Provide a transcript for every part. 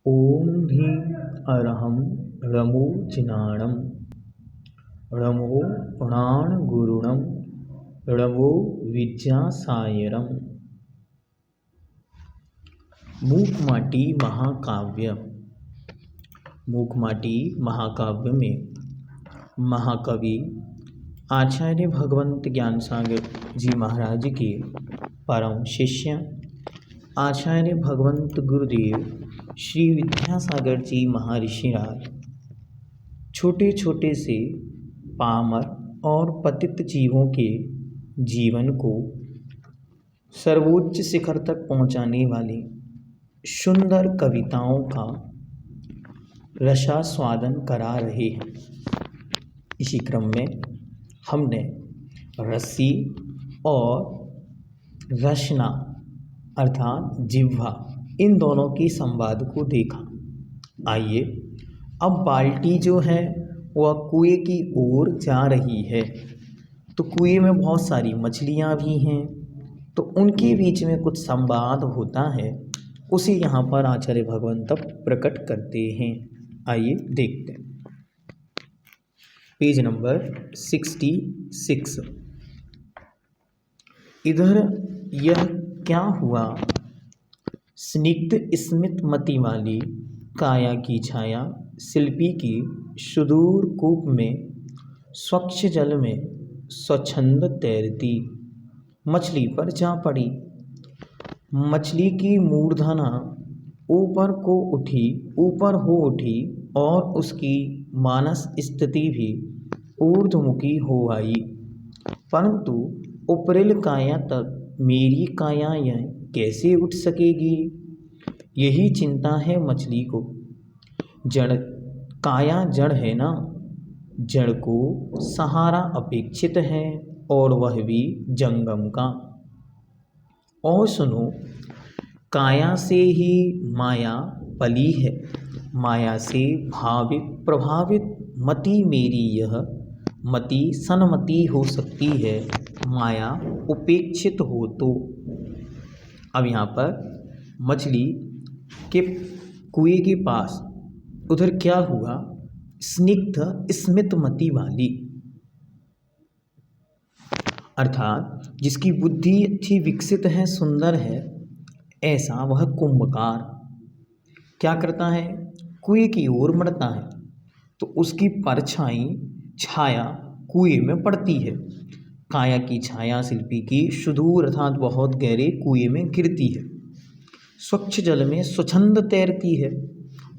ॐ ह्रीं अरहं रमोचिनाणं रमो णाणगुरुणं रमो विद्यासायरम्। मूकमाटी महाकाव्य। मूकमाटी महाकाव्य में महाकवि आचार्य भगवंत ज्ञान सागर जी महाराज के परम शिष्य आचार्य भगवंत गुरुदेव श्री विद्यासागर जी महर्षि राज छोटे छोटे से पामर और पतित जीवों के जीवन को सर्वोच्च शिखर तक पहुंचाने वाली सुंदर कविताओं का रसास्वादन करा रहे हैं। इसी क्रम में हमने रसी और रसना अर्थात जिह्वा इन दोनों की संवाद को देखा। आइए अब बाल्टी जो है वह कुएं की ओर जा रही है, तो कुएं में बहुत सारी मछलियां भी हैं, तो उनके बीच में कुछ संवाद होता है, उसे यहाँ पर आचार्य भगवंत प्रकट करते हैं। आइए देखते हैं। Page number 66। इधर यह क्या हुआ, स्निग्ध स्मित मति वाली काया की छाया शिल्पी की सुदूर कूप में स्वच्छ जल में स्वच्छंद तैरती मछली पर जा पड़ी। मछली की मूर्धना ऊपर हो उठी और उसकी मानस स्थिति भी ऊर्ध्वमुखी हो आई, परंतु उपरिल काया तक मेरी काया यह कैसे उठ सकेगी, यही चिंता है मछली को। जड़ काया जड़ है ना, जड़ को सहारा अपेक्षित है और वह भी जंगम का। और सुनो, काया से ही माया पली है, माया से भावित प्रभावित मति मेरी यह मति सन्मति हो सकती है, माया उपेक्षित हो तो। अब यहाँ पर मछली के कुएं के पास उधर क्या हुआ, स्निग्ध स्मित मति वाली अर्थात जिसकी बुद्धि अच्छी विकसित है, सुंदर है, ऐसा वह कुंभकार क्या करता है, कुएं की ओर बढ़ता है, तो उसकी परछाई छाया कुएं में पड़ती है। काया की छाया शिल्पी की सुदूर अर्थात बहुत गहरे कुएं में गिरती है, स्वच्छ जल में स्वच्छंद तैरती है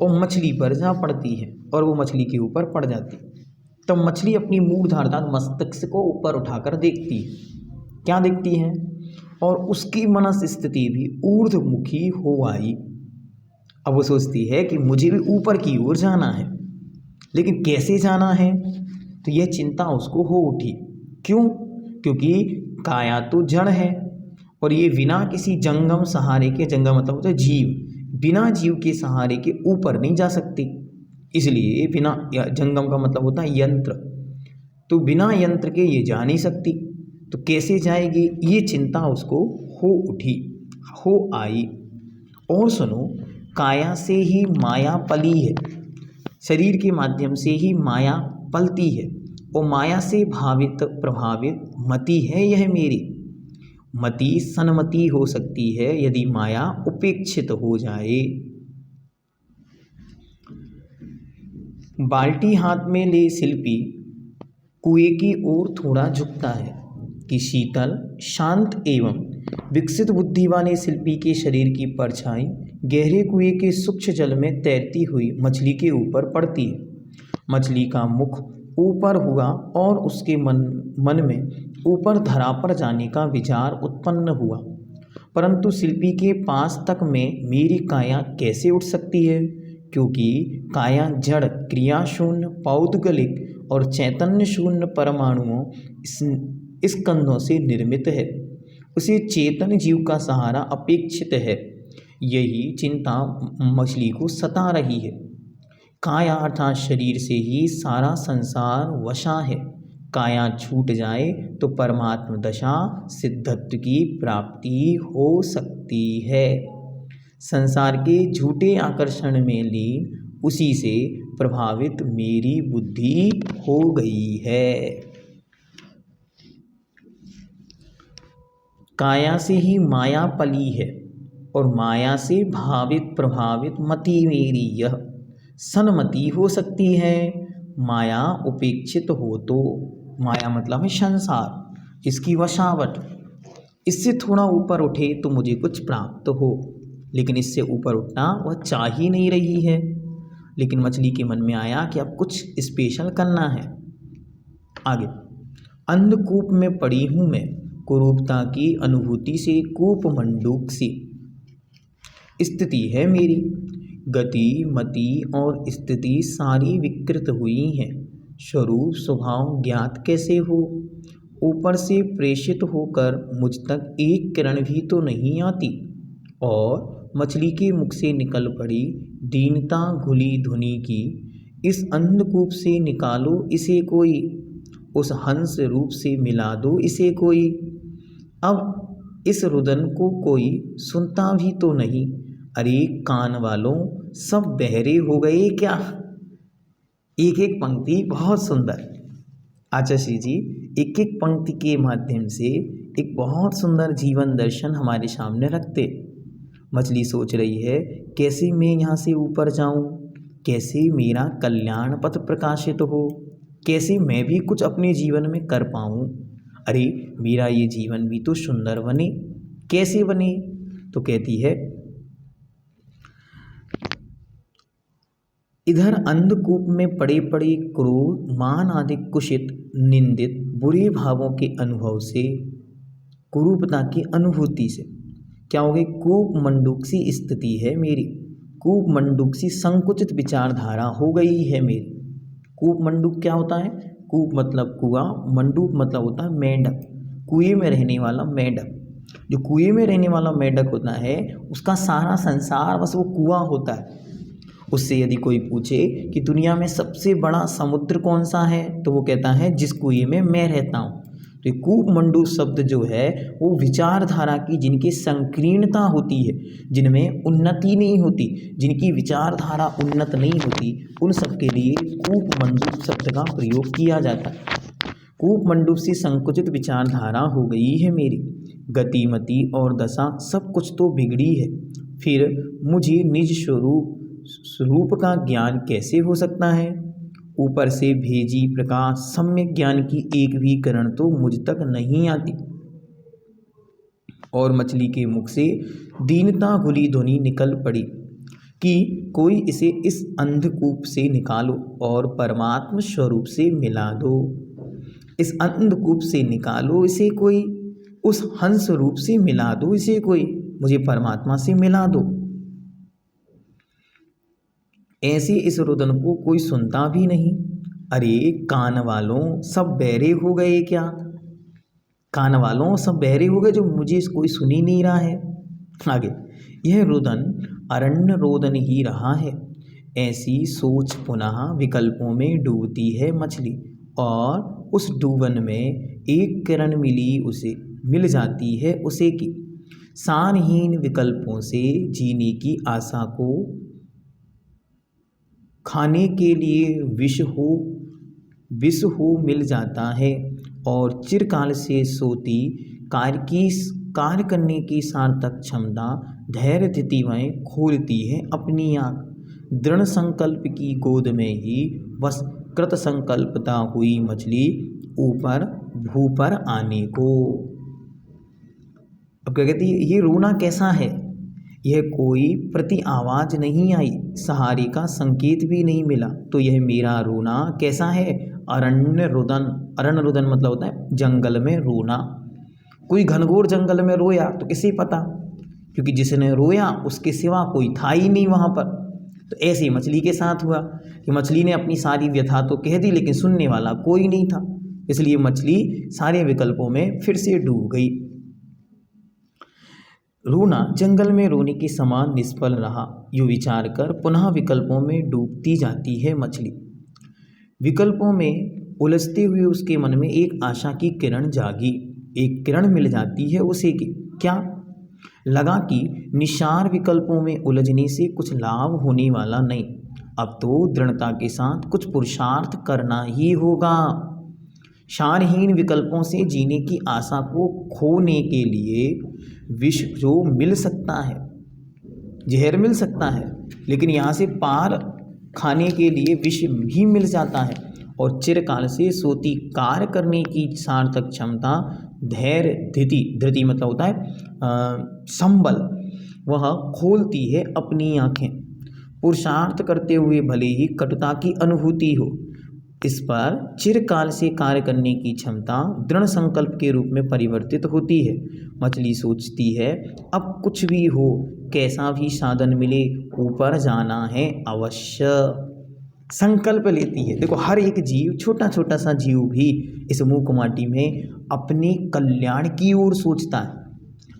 और मछली पर जा पड़ती है और वो मछली के ऊपर पड़ जाती है। तब मछली अपनी मूर्धार अर्थात मस्तिष्क को ऊपर उठाकर देखती है, क्या देखती है, और उसकी मनस स्थिति भी ऊर्ध्वमुखी हो आई। अब वो सोचती है कि मुझे भी ऊपर की ओर जाना है, लेकिन कैसे जाना है, तो यह चिंता उसको हो उठी। क्यों? क्योंकि काया तो जड़ है और ये बिना किसी जंगम सहारे के, जंगम मतलब होता है जीव, बिना जीव के सहारे के ऊपर नहीं जा सकती, इसलिए बिना, जंगम का मतलब होता है यंत्र, तो बिना यंत्र के ये जा नहीं सकती, तो कैसे जाएगी, ये चिंता उसको हो आई। और सुनो, काया से ही माया पली है, शरीर के माध्यम से ही माया पलती है और माया से भावित प्रभावित मति है यह मेरी। मति सन्मति हो सकती है यदि माया उपेक्षित हो जाए। बाल्टी हाथ में ले शिल्पी कुएं की ओर थोड़ा झुकता है कि शीतल शांत एवं विकसित बुद्धि वाले शिल्पी के शरीर की परछाई गहरे कुएं के सूक्ष्म जल में तैरती हुई मछली के ऊपर पड़ती है। मछली का मुख ऊपर हुआ और उसके मन में ऊपर धरा पर जाने का विचार उत्पन्न हुआ, परंतु शिल्पी के पास तक में मेरी काया कैसे उठ सकती है, क्योंकि काया जड़ क्रियाशून्य पौद्गलिक और चैतन्य शून्य परमाणुओं स्कंधों से निर्मित है, उसे चेतन जीव का सहारा अपेक्षित है। यही चिंता मछली को सता रही है। काया अर्थात शरीर से ही सारा संसार वशा है, काया छूट जाए तो परमात्म दशा सिद्धत्व की प्राप्ति हो सकती है। संसार के झूठे आकर्षण में लीन, उसी से प्रभावित मेरी बुद्धि हो गई है। काया से ही माया पली है, और माया से भावित प्रभावित मति मेरी यह सन्मति हो सकती है। माया उपेक्षित हो तो, माया मतलब है संसार, इसकी वशावट, इससे थोड़ा ऊपर उठे तो मुझे कुछ प्राप्त हो, लेकिन इससे ऊपर उठना वह चाह ही नहीं रही है। लेकिन मछली के मन में आया कि अब कुछ स्पेशल करना है। आगे, अंधकूप में पड़ी हूँ मैं, कुरूपता की अनुभूति से कूप मंडूक सी स्थिति है मेरी। गति मति और स्थिति सारी विकृत हुई हैं। स्वरूप स्वभाव ज्ञात कैसे हो, ऊपर से प्रेषित होकर मुझ तक एक किरण भी तो नहीं आती। और मछली के मुख से निकल पड़ी दीनता घुली धुनी की, इस अंधकूप से निकालो इसे कोई, उस हंस रूप से मिला दो इसे कोई। अब इस रुदन को कोई सुनता भी तो नहीं, अरे कान वालों सब बहरे हो गए क्या। एक एक पंक्ति बहुत सुंदर, आचार्य जी एक एक पंक्ति के माध्यम से एक बहुत सुंदर जीवन दर्शन हमारे सामने रखते। मछली सोच रही है कैसे मैं यहाँ से ऊपर जाऊँ, कैसे मेरा कल्याण पथ प्रकाशित हो, कैसे मैं भी कुछ अपने जीवन में कर पाऊँ। अरे मेरा ये जीवन भी तो सुंदर बने, कैसे बने। तो कहती है, इधर अंधकूप में पड़े पड़े क्रोध मान आदि कुशित निंदित बुरे भावों के अनुभव से, कुरूपता की अनुभूति से क्या हो गई, कूप मंडूक सी स्थिति है मेरी। कूप मंडूक सी संकुचित विचारधारा हो गई है मेरी। कूप मंडूक क्या होता है, कूप मतलब कुआं, मंडूक मतलब होता है मेंढक, कुएं में रहने वाला मेंढक। जो कुएं में रहने वाला मेंढक होता है उसका सारा संसार बस वो कुआं होता है। उससे यदि कोई पूछे कि दुनिया में सबसे बड़ा समुद्र कौन सा है, तो वो कहता है जिस कुएं में मैं रहता हूँ। तो ये कूप मंडूक शब्द जो है वो विचारधारा की जिनकी संकीर्णता होती है, जिनमें उन्नति नहीं होती, जिनकी विचारधारा उन्नत नहीं होती, उन सब के लिए कूप मंडूक शब्द का प्रयोग किया जाता है। कूप मंडूक से संकुचित विचारधारा हो गई है मेरी, गतिमति और दशा सब कुछ तो बिगड़ी है। फिर मुझे निज स्वरूप का ज्ञान कैसे हो सकता है। ऊपर से भेजी प्रकाश सम्यक ज्ञान की एक भी किरण तो मुझ तक नहीं आती। और मछली के मुख से दीनता घुली ध्वनि निकल पड़ी कि कोई इसे इस अंधकूप से निकालो और परमात्मा स्वरूप से मिला दो। इस अंधकूप से निकालो इसे कोई, उस हंस रूप से मिला दो इसे कोई, मुझे परमात्मा से मिला दो। ऐसे इस रुदन को कोई सुनता भी नहीं। अरे कान वालों सब बहरे हो गए क्या, कान वालों सब बहरे हो गए जो मुझे कोई सुन ही नहीं रहा है। आगे, यह रुदन अरण्य रोदन ही रहा है। ऐसी सोच पुनः विकल्पों में डूबती है मछली, और उस डूबन में एक किरण मिल जाती है उसे की सारहीन विकल्पों से जीने की आशा को खाने के लिए विष हो मिल जाता है। और चिरकाल से सोती कार्य करने की सार्थक क्षमता धैर्य तिथिवएं खोलती है अपनी आँख। दृढ़ संकल्प की गोद में ही बस कृत संकल्पता हुई मछली ऊपर भू पर आने को। अब क्या कहती है, ये रोना कैसा है, यह कोई प्रति आवाज नहीं आई, सहारे का संकेत भी नहीं मिला, तो यह मेरा रोना कैसा है। अरण्य रुदन, अरण्य रुदन मतलब होता है जंगल में रोना। कोई घनघोर जंगल में रोया तो किसे पता, क्योंकि जिसने रोया उसके सिवा कोई था ही नहीं वहाँ पर। तो ऐसे ही मछली के साथ हुआ कि मछली ने अपनी सारी व्यथा तो कह दी, लेकिन सुनने वाला कोई नहीं था, इसलिए मछली सारे विकल्पों में फिर से डूब गई। रोना जंगल में रोने के समान निष्फल रहा, यूँ विचार कर पुनः विकल्पों में डूबती जाती है मछली। विकल्पों में उलझते हुए उसके मन में एक आशा की किरण जागी, एक किरण मिल जाती है उसे की क्या, लगा कि निसार विकल्पों में उलझने से कुछ लाभ होने वाला नहीं, अब तो दृढ़ता के साथ कुछ पुरुषार्थ करना ही होगा। सारहीन विकल्पों से जीने की आशा को खोने के लिए विष जो मिल सकता है, जहर मिल सकता है, लेकिन यहाँ से पार खाने के लिए विष भी मिल जाता है। और चिरकाल से सोती कार्य करने की सार्थक क्षमता, धैर्य, धृति मतलब होता है संबल, वह खोलती है अपनी आँखें। पुरुषार्थ करते हुए भले ही कटुता की अनुभूति हो, इस पर चिरकाल से कार्य करने की क्षमता दृढ़ संकल्प के रूप में परिवर्तित होती है। मछली सोचती है, अब कुछ भी हो, कैसा भी साधन मिले, ऊपर जाना है अवश्य। संकल्प लेती है। देखो, हर एक जीव, छोटा छोटा सा जीव भी इस मूक माटी में अपने कल्याण की ओर सोचता है,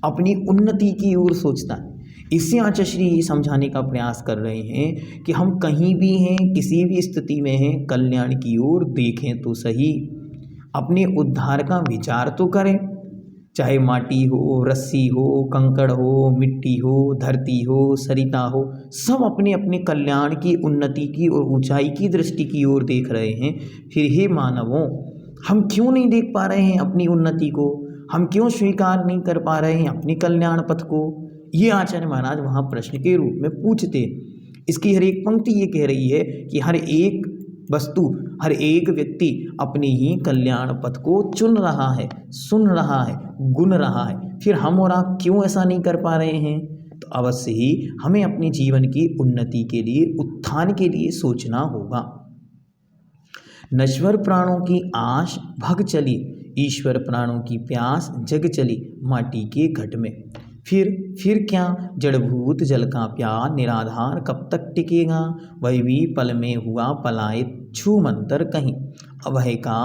अपनी उन्नति की ओर सोचता है। इससे आचार्य ये समझाने का प्रयास कर रहे हैं कि हम कहीं भी हैं, किसी भी स्थिति में हैं, कल्याण की ओर देखें तो सही, अपने उद्धार का विचार तो करें। चाहे माटी हो, रस्सी हो, कंकड़ हो, मिट्टी हो, धरती हो, सरिता हो, सब अपने अपने कल्याण की, उन्नति की और ऊंचाई की दृष्टि की ओर देख रहे हैं। फिर हे मानवों, हम क्यों नहीं देख पा रहे हैं अपनी उन्नति को? हम क्यों स्वीकार नहीं कर पा रहे हैं अपनी कल्याण पथ को? ये आचार्य महाराज वहाँ प्रश्न के रूप में पूछते। इसकी हर एक पंक्ति ये कह रही है कि हर एक वस्तु, हर एक व्यक्ति अपने ही कल्याण पथ को चुन रहा है, सुन रहा है, गुन रहा है। फिर हम और आप क्यों ऐसा नहीं कर पा रहे हैं? तो अवश्य ही हमें अपने जीवन की उन्नति के लिए, उत्थान के लिए सोचना होगा। नश्वर प्राणों की आश भग चली, ईश्वर प्राणों की प्यास जग चली माटी के घट में। फिर क्या, जड़भूत जल का प्यार निराधार कब तक टिकेगा, वही भी पल में हुआ पलायित छू मंतर कहीं। अभय का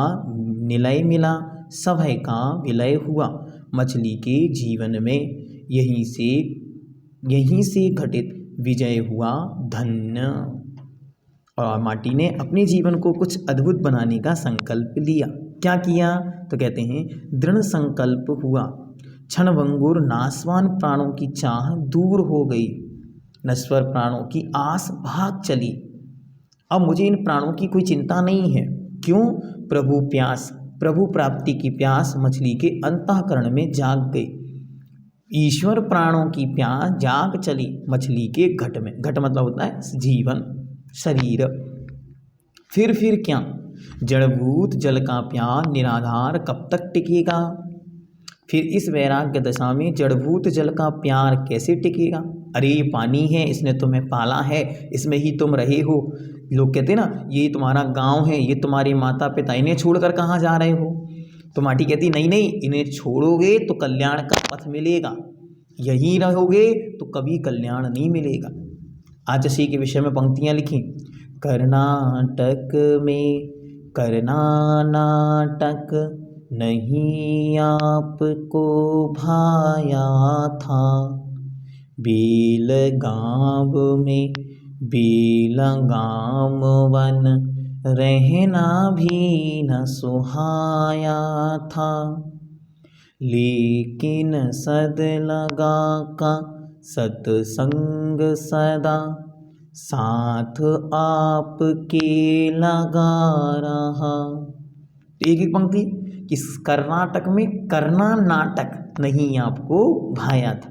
निलय मिला, सभय का विलय हुआ, मछली के जीवन में यहीं से घटित विजय हुआ धन्य। और माटी ने अपने जीवन को कुछ अद्भुत बनाने का संकल्प लिया। क्या किया? तो कहते हैं दृढ़ संकल्प हुआ, क्षणभंगुर नासवान प्राणों की चाह दूर हो गई, नश्वर प्राणों की आस भाग चली। अब मुझे इन प्राणों की कोई चिंता नहीं है। क्यों? प्रभु प्राप्ति की प्यास मछली के अंतःकरण में जाग गई। ईश्वर प्राणों की प्यास जाग चली मछली के घट में। घट मतलब होता है जीवन, शरीर। फिर क्या, जड़भूत जल का प्यार निराधार कब तक टिकेगा। फिर इस वैराग्य दशा में जड़भूत जल का प्यार कैसे टिकेगा? अरे ये पानी है, इसने तुम्हें पाला है, इसमें ही तुम रहे हो। लोग कहते हैं ना, ये तुम्हारा गांव है, ये तुम्हारे माता पिता, इन्हें छोड़कर कहाँ जा रहे हो? तो माटी कहती नहीं, इन्हें छोड़ोगे तो कल्याण का पथ मिलेगा, यहीं रहोगे तो कभी कल्याण नहीं मिलेगा। आचार्य के विषय में पंक्तियाँ लिखी, कर्नाटक में करना नाटक नहीं आपको भाया था, बेलगाम में बेलगाम वन रहना भी न सुहाया था, लेकिन सद लगा का सत्संग सदा साथ आपके लगा रहा। एक एक पंक्ति कि कर्नाटक में करना नाटक नहीं आपको भाया था,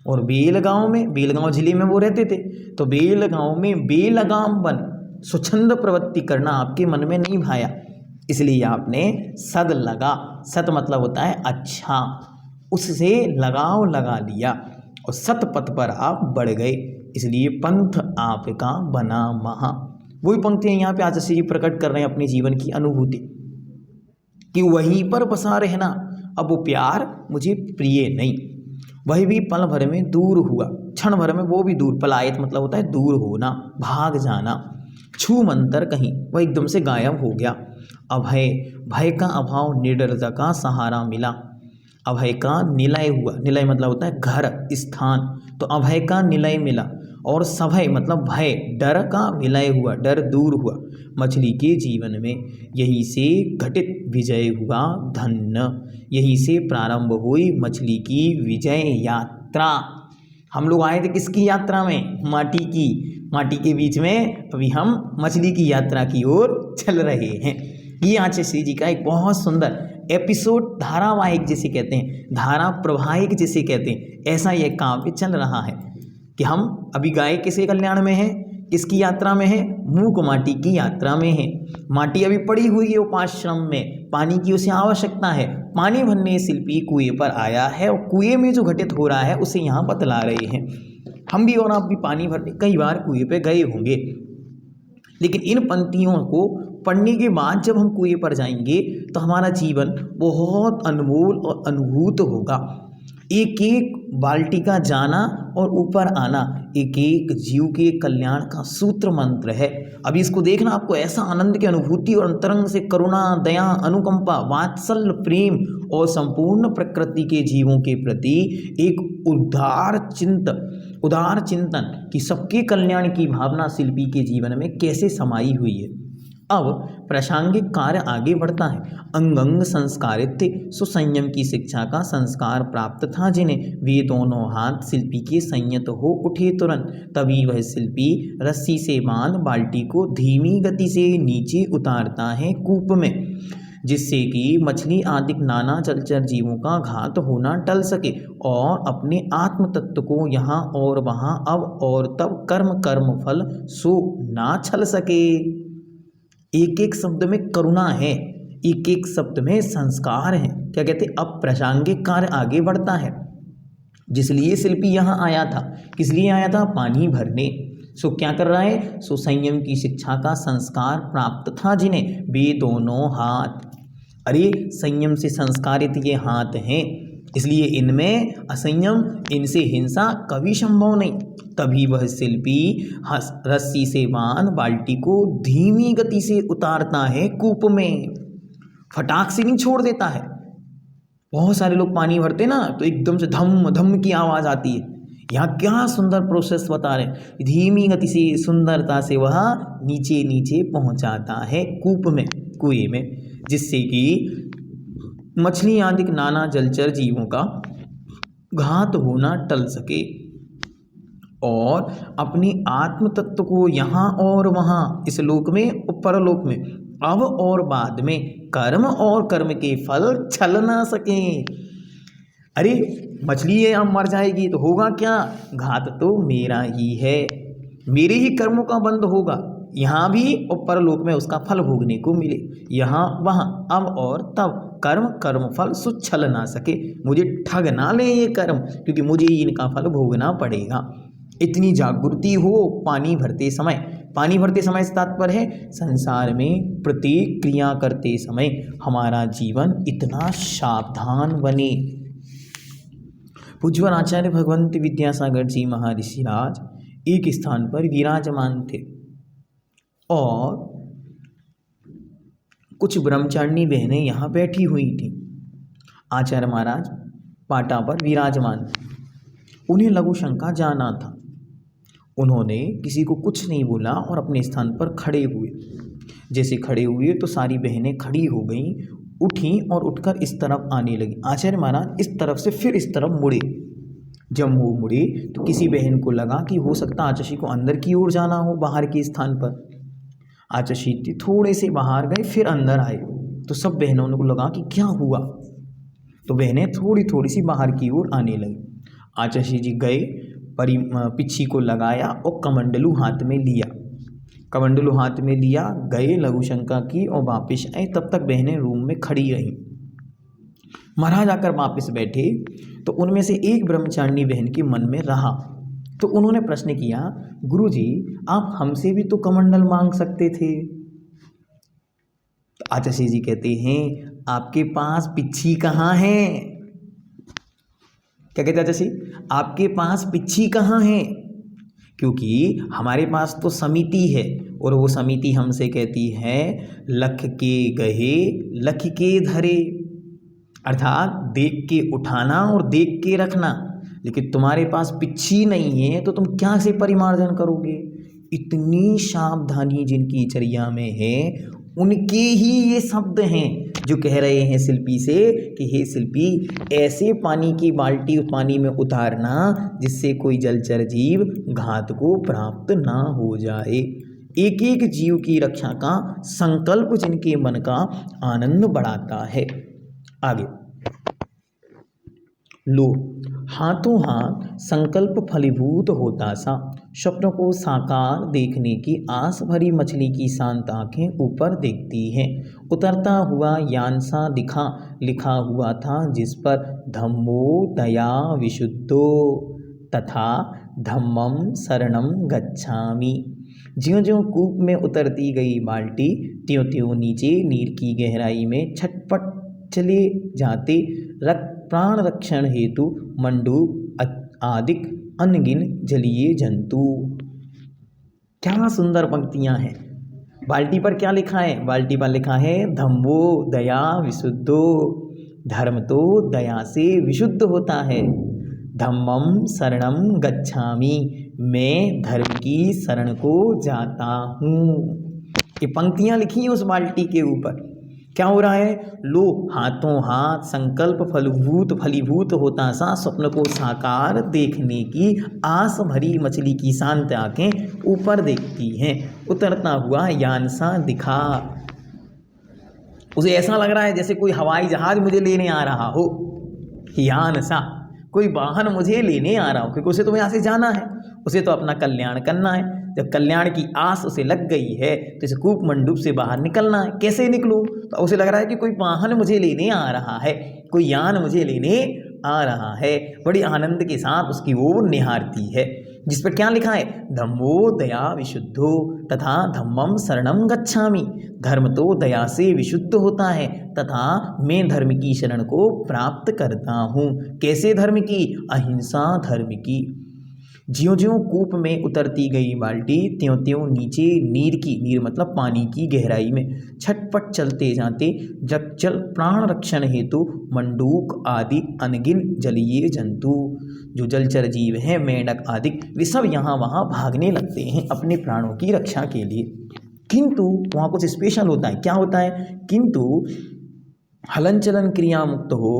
और बेलगांव जिले में वो रहते थे, तो बेलगांव में बेलगाम बन स्वच्छंद प्रवृत्ति करना आपके मन में नहीं भाया, इसलिए आपने सद लगा, सत मतलब होता है अच्छा, उससे लगाव लगा लिया और सतपथ पर आप बढ़ गए, इसलिए पंथ आपका बना महा। वही पंक्तियाँ यहाँ पे आचार्य जी प्रकट कर रहे हैं अपने जीवन की अनुभूति कि वहीं पर बसा रहना, अब वो प्यार मुझे प्रिय नहीं, वही भी पल भर में दूर हुआ, क्षण भर में वो भी दूर, पलायित मतलब होता है दूर होना, भाग जाना, छू मंतर कहीं, वह एकदम से गायब हो गया। अभय, भय का अभाव, निडरता का सहारा मिला, अभय का निलय हुआ, निलय मतलब होता है घर, स्थान, तो अभय का निलय मिला, और सभय मतलब भय, डर का विलय हुआ, डर दूर हुआ मछली के जीवन में, यहीं से घटित विजय हुआ धन्य, यहीं से प्रारंभ हुई मछली की विजय यात्रा। यात्रा। हम लोग आए थे किसकी यात्रा में? माटी की। माटी के बीच में अभी हम मछली की यात्रा की ओर चल रहे हैं। ये आचार्य जी का एक बहुत सुंदर एपिसोड, धारावाहिक जिसे कहते हैं, धारा प्रवाहिक जिसे कहते हैं, ऐसा ये काव्य चल रहा है कि हम अभी गए किसके कल्याण में है, किसकी यात्रा में है? मूक माटी की यात्रा में है। माटी अभी पड़ी हुई है उपाश्रम में, पानी की उसे आवश्यकता है। पानी भरने शिल्पी कुएं पर आया है और कुएं में जो घटित हो रहा है उसे यहाँ बतला रहे हैं। हम भी और आप भी पानी भरने कई बार कुएं पे गए होंगे, लेकिन इन पंक्तियों को पढ़ने के बाद जब हम कुएं पर जाएंगे तो हमारा जीवन बहुत अनमोल और अनुभूत होगा। एक एक बाल्टी का जाना और ऊपर आना एक एक जीव के कल्याण का सूत्र मंत्र है। अभी इसको देखना, आपको ऐसा आनंद की अनुभूति और अंतरंग से करुणा, दया, अनुकंपा, वात्सल्य, प्रेम और संपूर्ण प्रकृति के जीवों के प्रति एक उदार चिंतन कि सबके कल्याण की भावना शिल्पी के जीवन में कैसे समाई हुई है। अब प्रासंगिक कार्य आगे बढ़ता है। अंग अंग संस्कारित थे, सुसंयम की शिक्षा का संस्कार प्राप्त था जिन्हें, वे दोनों हाथ शिल्पी के संयत हो उठे तुरंत। तभी वह शिल्पी रस्सी से बांध बाल्टी को धीमी गति से नीचे उतारता है कूप में, जिससे कि मछली आदि नाना जलचर जीवों का घात होना टल सके और अपने आत्म तत्व को यहाँ और वहाँ, अब और तब, कर्म फल सो ना छल सके। एक एक शब्द में करुणा है, एक एक शब्द में संस्कार है। क्या कहते? अब प्रासंगिक कार्य आगे बढ़ता है। जिसलिए शिल्पी यहाँ आया था, किस लिए आया था? पानी भरने। सो क्या कर रहा है? सो संयम की शिक्षा का संस्कार प्राप्त था जिन्हें, वे दोनों हाथ। अरे संयम से संस्कारित ये हाथ हैं, इसलिए इनमें असंयम, इनसे हिंसा कभी संभव नहीं। तभी वह शिल्पी रस्सी से बांध बाल्टी को धीमी गति से उतारता है कूप में, फटाक से नहीं छोड़ देता है। बहुत सारे लोग पानी भरते ना तो एकदम से धम धम की आवाज़ आती है। यहाँ क्या सुंदर प्रोसेस बता रहे हैं, धीमी गति से सुंदरता से वह नीचे नीचे पहुँचाता है कूप में, कुएं में, जिससे कि मछली आदि नाना जलचर जीवों का घात होना टल सके और अपनी आत्म तत्व को यहाँ और वहाँ, इस लोक में और परलोक में, अब और बाद में, कर्म और कर्म के फल छल ना सके। अरे मछली है अब मर जाएगी तो होगा क्या? घात तो मेरा ही है, मेरे ही कर्मों का बंध होगा, यहाँ भी और परलोक में उसका फल भोगने को मिले, यहाँ वहाँ, अब और तब, कर्म फल सुछल ना सके। मुझे ठग ना ले ये कर्म, क्योंकि मुझे ही इनका फल भोगना पड़ेगा। इतनी जागृति हो पानी भरते समय। पानी भरते समय से तात्पर्य है संसार में प्रत्येक क्रिया करते समय हमारा जीवन इतना सावधान बने। पूज्य आचार्य भगवंत विद्यासागर जी महर्षि राज एक स्थान पर विराजमान थे और कुछ ब्रह्मचारिणी बहनें यहाँ बैठी हुई थीं। आचार्य महाराज पाटा पर विराजमान थे। उन्हें लघु शंका जाना था। उन्होंने किसी को कुछ नहीं बोला और अपने स्थान पर खड़े हुए। जैसे खड़े हुए तो सारी बहनें खड़ी हो गईं, उठीं और उठकर इस तरफ आने लगी। आचार्य महाराज इस तरफ से फिर इस तरफ मुड़े। जब वो मुड़े तो किसी बहन को लगा कि हो सकता आचार्य को अंदर की ओर जाना हो, बाहर के स्थान पर। आचार्य थोड़े से बाहर गए, फिर अंदर आए तो सब बहनों को लगा कि क्या हुआ, तो बहनें थोड़ी थोड़ी सी बाहर की ओर आने लगी। आचार्य जी गए, पिच्छी को लगाया और कमंडलू हाथ में लिया। कमंडलू हाथ में लिया, गए, लघु शंका की और वापस आए। तब तक बहनें रूम में खड़ी रहीं। महाराज आकर वापस बैठे तो उनमें से एक ब्रह्मचारिणी बहन के मन में रहा, तो उन्होंने प्रश्न किया, गुरुजी आप हमसे भी तो कमंडल मांग सकते थे। तो आचार्य जी कहते हैं आपके पास पिच्छी कहाँ है? क्या कहते आचार्य जी? आपके पास पिच्छी कहाँ है? क्योंकि हमारे पास तो समिति है और वो समिति हमसे कहती है लख के गहे लख के धरे, अर्थात देख के उठाना और देख के रखना। लेकिन तुम्हारे पास पिच्छी नहीं है तो तुम क्या से परिमार्जन करोगे? इतनी सावधानी जिनकी चर्या में है उनके ही ये शब्द हैं जो कह रहे हैं शिल्पी से कि हे शिल्पी, ऐसे पानी की बाल्टी उस पानी में उतारना जिससे कोई जलचर जीव घात को प्राप्त ना हो जाए। एक एक जीव की रक्षा का संकल्प जिनके मन का आनंद बढ़ाता है। आगे लो, हाथों हाथ संकल्प फलीभूत होता सा, स्वप्न को साकार देखने की आस भरी मछली की शांत आंखें ऊपर देखती हैं। उतरता हुआ यान सा दिखा, लिखा हुआ था जिस पर धम्मो दया विशुद्धो तथा धम्मम शरणम गच्छामि। ज्यों ज्यों कूप में उतरती गई बाल्टी, त्यों त्यों नीचे नीर की गहराई में छटपट चले जाते प्राण रक्षण हेतु मंडूक आदिक अनगिन जलीय जंतु। क्या सुंदर पंक्तियां हैं। बाल्टी पर क्या लिखा है? बाल्टी पर लिखा है धम्मो दया विशुद्धो। धर्म तो दया से विशुद्ध होता है। धम्मम शरणम गच्छामि, मैं धर्म की शरण को जाता हूँ। ये पंक्तियां लिखी हैं उस बाल्टी के ऊपर। क्या हो रहा है? लो, हाथों हाथ संकल्प फलीभूत होता सा, स्वप्न को साकार देखने की आस भरी मछली की शांत आंखें ऊपर देखती हैं। उतरता हुआ यान सा दिखा, उसे ऐसा लग रहा है जैसे कोई हवाई जहाज मुझे लेने आ रहा हो। यान सा, कोई वाहन मुझे लेने आ रहा हो, क्योंकि उसे तो यहाँ से जाना है, उसे तो अपना कल्याण करना है। जब कल्याण की आस उसे लग गई है तो इसे कूप मंडूप से बाहर निकलना है। कैसे निकलूं? तो उसे लग रहा है कि कोई वाहन मुझे लेने आ रहा है, कोई यान मुझे लेने आ रहा है। बड़ी आनंद के साथ उसकी ओर निहारती है, जिस पर क्या लिखा है? धम्मो दया विशुद्धो तथा धम्मम शरणम गच्छामि। धर्म तो दया से विशुद्ध होता है तथा मैं धर्म की शरण को प्राप्त करता हूँ। कैसे धर्म की? अहिंसा धर्म की। ज्यों ज्यों कूप में उतरती गई बाल्टी, त्यों त्यों नीचे नीर मतलब पानी की गहराई में छटपट चलते जाते जल प्राण रक्षण हेतु मंडूक आदि अनगिन जलीय जंतु, जो जलचर जीव हैं, मेंढक आदि, वे सब यहाँ वहाँ भागने लगते हैं अपने प्राणों की रक्षा के लिए। किंतु वहाँ कुछ स्पेशल होता है। क्या होता है? किंतु हलन चलन क्रिया मुक्त हो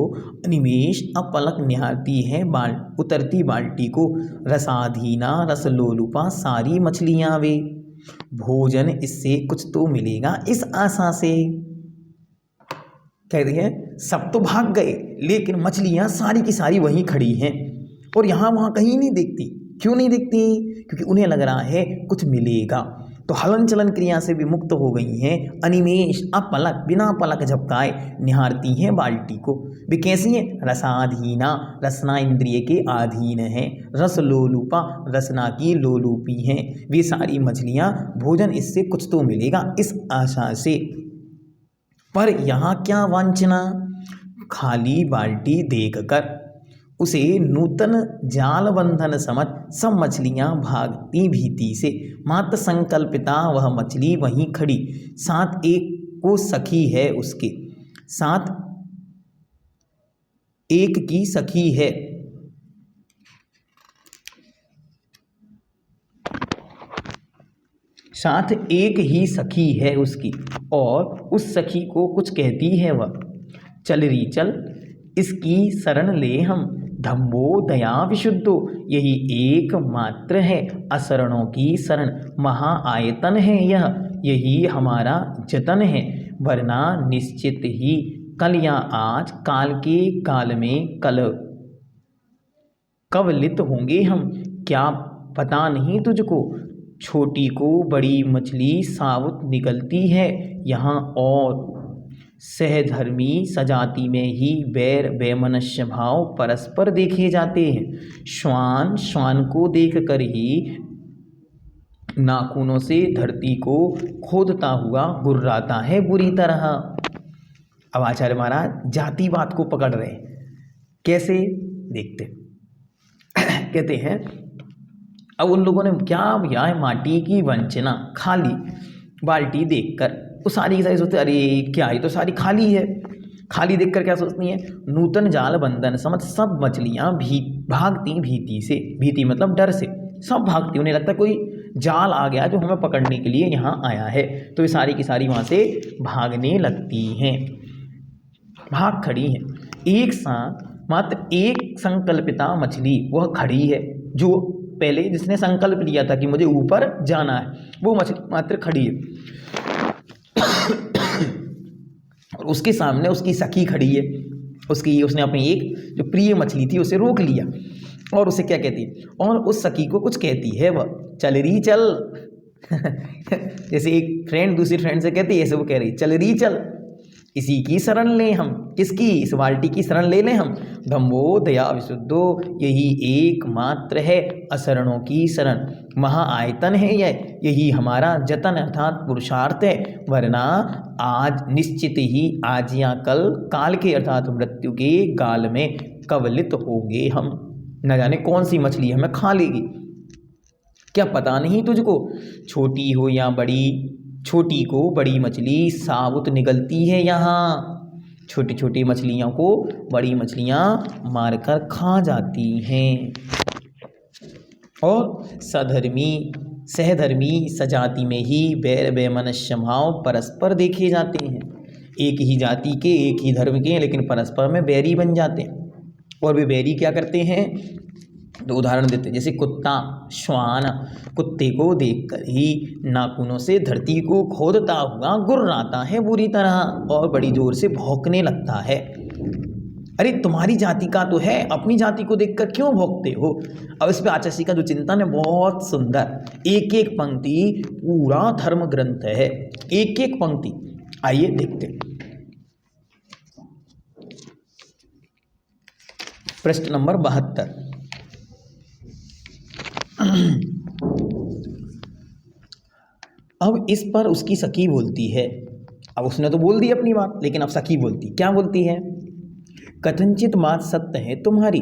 निमेष अपलक निहारती है उतरती बाल्टी को। रसाधीना रसलोलुपा सारी मछलियां वे, भोजन इससे कुछ तो मिलेगा इस आशा से। कहते हैं सब तो भाग गए, लेकिन मछलियां सारी की सारी वहीं खड़ी हैं और यहाँ वहाँ कहीं नहीं दिखती। क्यों नहीं दिखती? क्योंकि उन्हें लग रहा है कुछ मिलेगा। तो हलन चलन क्रिया से भी मुक्त हो गई हैं। अनिमेष अपलक, बिना पलक झपकाए निहारती हैं बाल्टी को। वे कैसी हैं? रसाधीना, रसना इंद्रिय के अधीन है। रस लोलुपा, रसना की लोलुपी हैं वे सारी मछलियाँ। भोजन इससे कुछ तो मिलेगा इस आशा से। पर यहाँ क्या वांछना? खाली बाल्टी देखकर उसे नूतन जाल बंधन समझ सब मछलियां भागती भीति से। मात्र संकल्पिता वह मछली वहीं खड़ी, साथ एक को सखी है, उसके साथ एक की सखी है। साथ एक ही सखी है उसकी, और उस सखी को कुछ कहती है वह, चल री चल इसकी शरण ले हम। धम्मो दया विशुद्धो, यही एक मात्र है असरणों की शरण। महा आयतन है यह, यही हमारा जतन है। वरना निश्चित ही कल या आज, काल के काल में कल कवलित होंगे हम। क्या पता नहीं तुझको, छोटी को बड़ी मछली साबुत निकलती है यहाँ। और सहधर्मी सजाति में ही बैर वैमनस्य भाव परस्पर देखे जाते हैं। श्वान श्वान को देख कर ही नाखूनों से धरती को खोदता हुआ गुर्राता है बुरी तरह। अब आचार्य महाराज जातिवाद को पकड़ रहे हैं। कैसे? देखते। कहते हैं अब उन लोगों ने क्या किया है? माटी की वंचना, खाली बाल्टी देखकर वो सारी की सारी सोचते, अरे क्या ये तो सारी खाली है। खाली देखकर क्या सोचती हैं? नूतन जाल बंधन समझ सब मछलियां भागती भीति से। भीति मतलब डर से, सब भागती। उन्हें लगता है कोई जाल आ गया जो हमें पकड़ने के लिए यहाँ आया है। तो ये सारी की सारी वहाँ से भागने लगती हैं, भाग खड़ी हैं। एक साथ मात्र एक संकल्पिता मछली वह खड़ी है, जो पहले जिसने संकल्प लिया था कि मुझे ऊपर जाना है, वो मछली मात्र खड़ी है। और उसके सामने उसकी सखी खड़ी है। उसने अपनी एक जो प्रिय मछली थी उसे रोक लिया और उसे क्या कहती है, और उस सखी को कुछ कहती है, वह चल रही चल। जैसे एक फ्रेंड दूसरी फ्रेंड से कहती है, ऐसे वो कह रही चल रही चल, इसी की शरण लें हम। किसकी? इस बाल्टी की शरण ले लें हम। गंभो दया विशुद्धो, यही एकमात्र है अशरणों की शरण। महाआयतन है यही हमारा जतन अर्थात पुरुषार्थ है, वरना आज निश्चित ही आज या कल काल के अर्थात मृत्यु के गाल में कवलित होंगे हम। न जाने कौन सी मछली हमें खा लेगी, क्या पता नहीं तुझको। छोटी हो या बड़ी, छोटी को बड़ी मछली साबुत निगलती है यहाँ। छोटी छोटी मछलियों को बड़ी मछलियाँ मारकर खा जाती हैं। और सधर्मी सहधर्मी सजाति में ही बैर वैमनस्य भाव परस्पर देखे जाते हैं। एक ही जाति के एक ही धर्म के लेकिन परस्पर में बैरी बन जाते हैं। और वे बैरी क्या करते हैं, तो उदाहरण देते हैं, जैसे कुत्ता श्वान कुत्ते को देखकर ही नाखूनों से धरती को खोदता हुआ गुर्राता है बुरी तरह और बड़ी जोर से भौंकने लगता है। अरे तुम्हारी जाति का तो है, अपनी जाति को देखकर क्यों भौंकते हो। अब इस पे आचार्य का जो चिंतन है बहुत सुंदर, एक एक पंक्ति पूरा धर्म ग्रंथ है, एक एक पंक्ति। आइए देखते हैं। प्रश्न नंबर 72। अब इस पर उसकी सखी बोलती है, अब उसने तो बोल दी अपनी बात, लेकिन अब सखी बोलती, क्या बोलती है, कथनचित बात सत्य है तुम्हारी,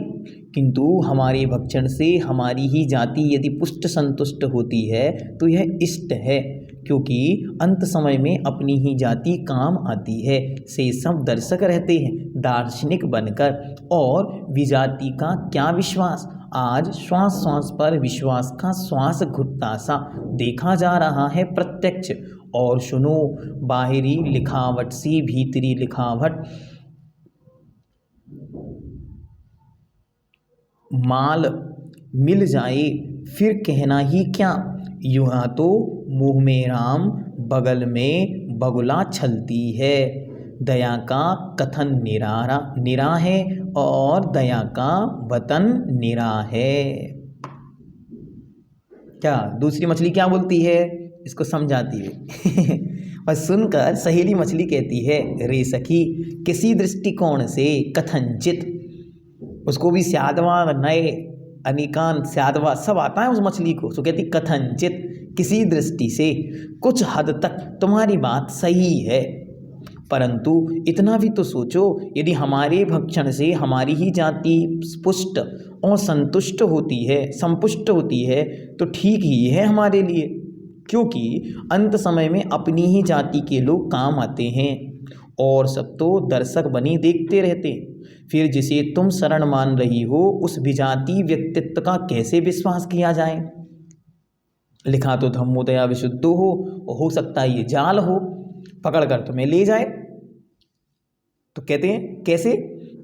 किंतु हमारे भक्षण से हमारी ही जाति यदि पुष्ट संतुष्ट होती है तो यह इष्ट है, क्योंकि अंत समय में अपनी ही जाति काम आती है। से सब दर्शक रहते हैं दार्शनिक बनकर, और विजाति का क्या विश्वास। आज श्वास श्वास पर विश्वास का श्वास घुटता सा देखा जा रहा है प्रत्यक्ष। और सुनो, बाहरी लिखावट सी भीतरी लिखावट माल मिल जाए फिर कहना ही क्या। यूँ तो मुँह में राम बगल में बगुला छलती है। दया का कथन निरा है और दया का वतन निरा है। क्या दूसरी मछली क्या बोलती है, इसको समझाती है। और सुनकर सहेली मछली कहती है, रे सखी किसी दृष्टिकोण से कथनचित, उसको भी स्यादवा नए अनिकान स्यादवा सब आता है उस मछली को, तो कहती कथनचित किसी दृष्टि से कुछ हद तक तुम्हारी बात सही है, परंतु इतना भी तो सोचो, यदि हमारे भक्षण से हमारी ही जाति पुष्ट और संतुष्ट होती है संपुष्ट होती है तो ठीक ही है हमारे लिए, क्योंकि अंत समय में अपनी ही जाति के लोग काम आते हैं और सब तो दर्शक बनी देखते रहते। फिर जिसे तुम शरण मान रही हो उस विजाति व्यक्तित्व का कैसे विश्वास किया जाए। लिखा तो धम्मोदया विशुद्धो हो सकता है ये जाल हो, पकड़ कर तुम्हें ले जाए। तो कहते हैं कैसे,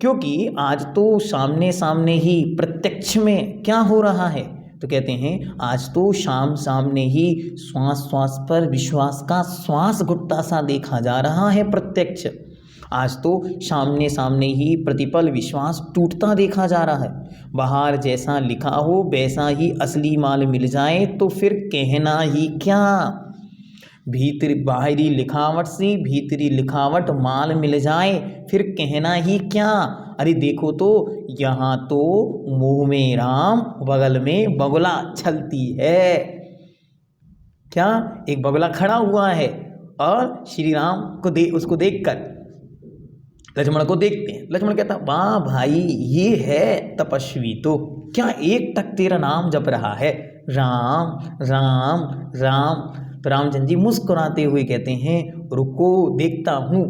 क्योंकि आज तो सामने सामने ही प्रत्यक्ष में क्या हो रहा है, तो कहते हैं आज तो सामने ही श्वास श्वास पर विश्वास का श्वास घुटता सा देखा जा रहा है प्रत्यक्ष। आज तो सामने सामने ही प्रतिपल विश्वास टूटता देखा जा रहा है। बाहर जैसा लिखा हो वैसा ही असली माल मिल जाए तो फिर कहना ही क्या। भीतरी बाहरी लिखावट से भीतरी लिखावट माल मिल जाए फिर कहना ही क्या। अरे देखो तो यहाँ तो मुंह में राम बगल में बगुला छलती है। क्या एक बगुला खड़ा हुआ है और श्री राम को उसको देखकर लक्ष्मण को देखते हैं। लक्ष्मण कहता वाह भाई ये है तपस्वी, तो क्या एक तक तेरा नाम जप रहा है, राम राम राम। तो रामचंद्र जी मुस्कुराते हुए कहते हैं रुको देखता हूँ।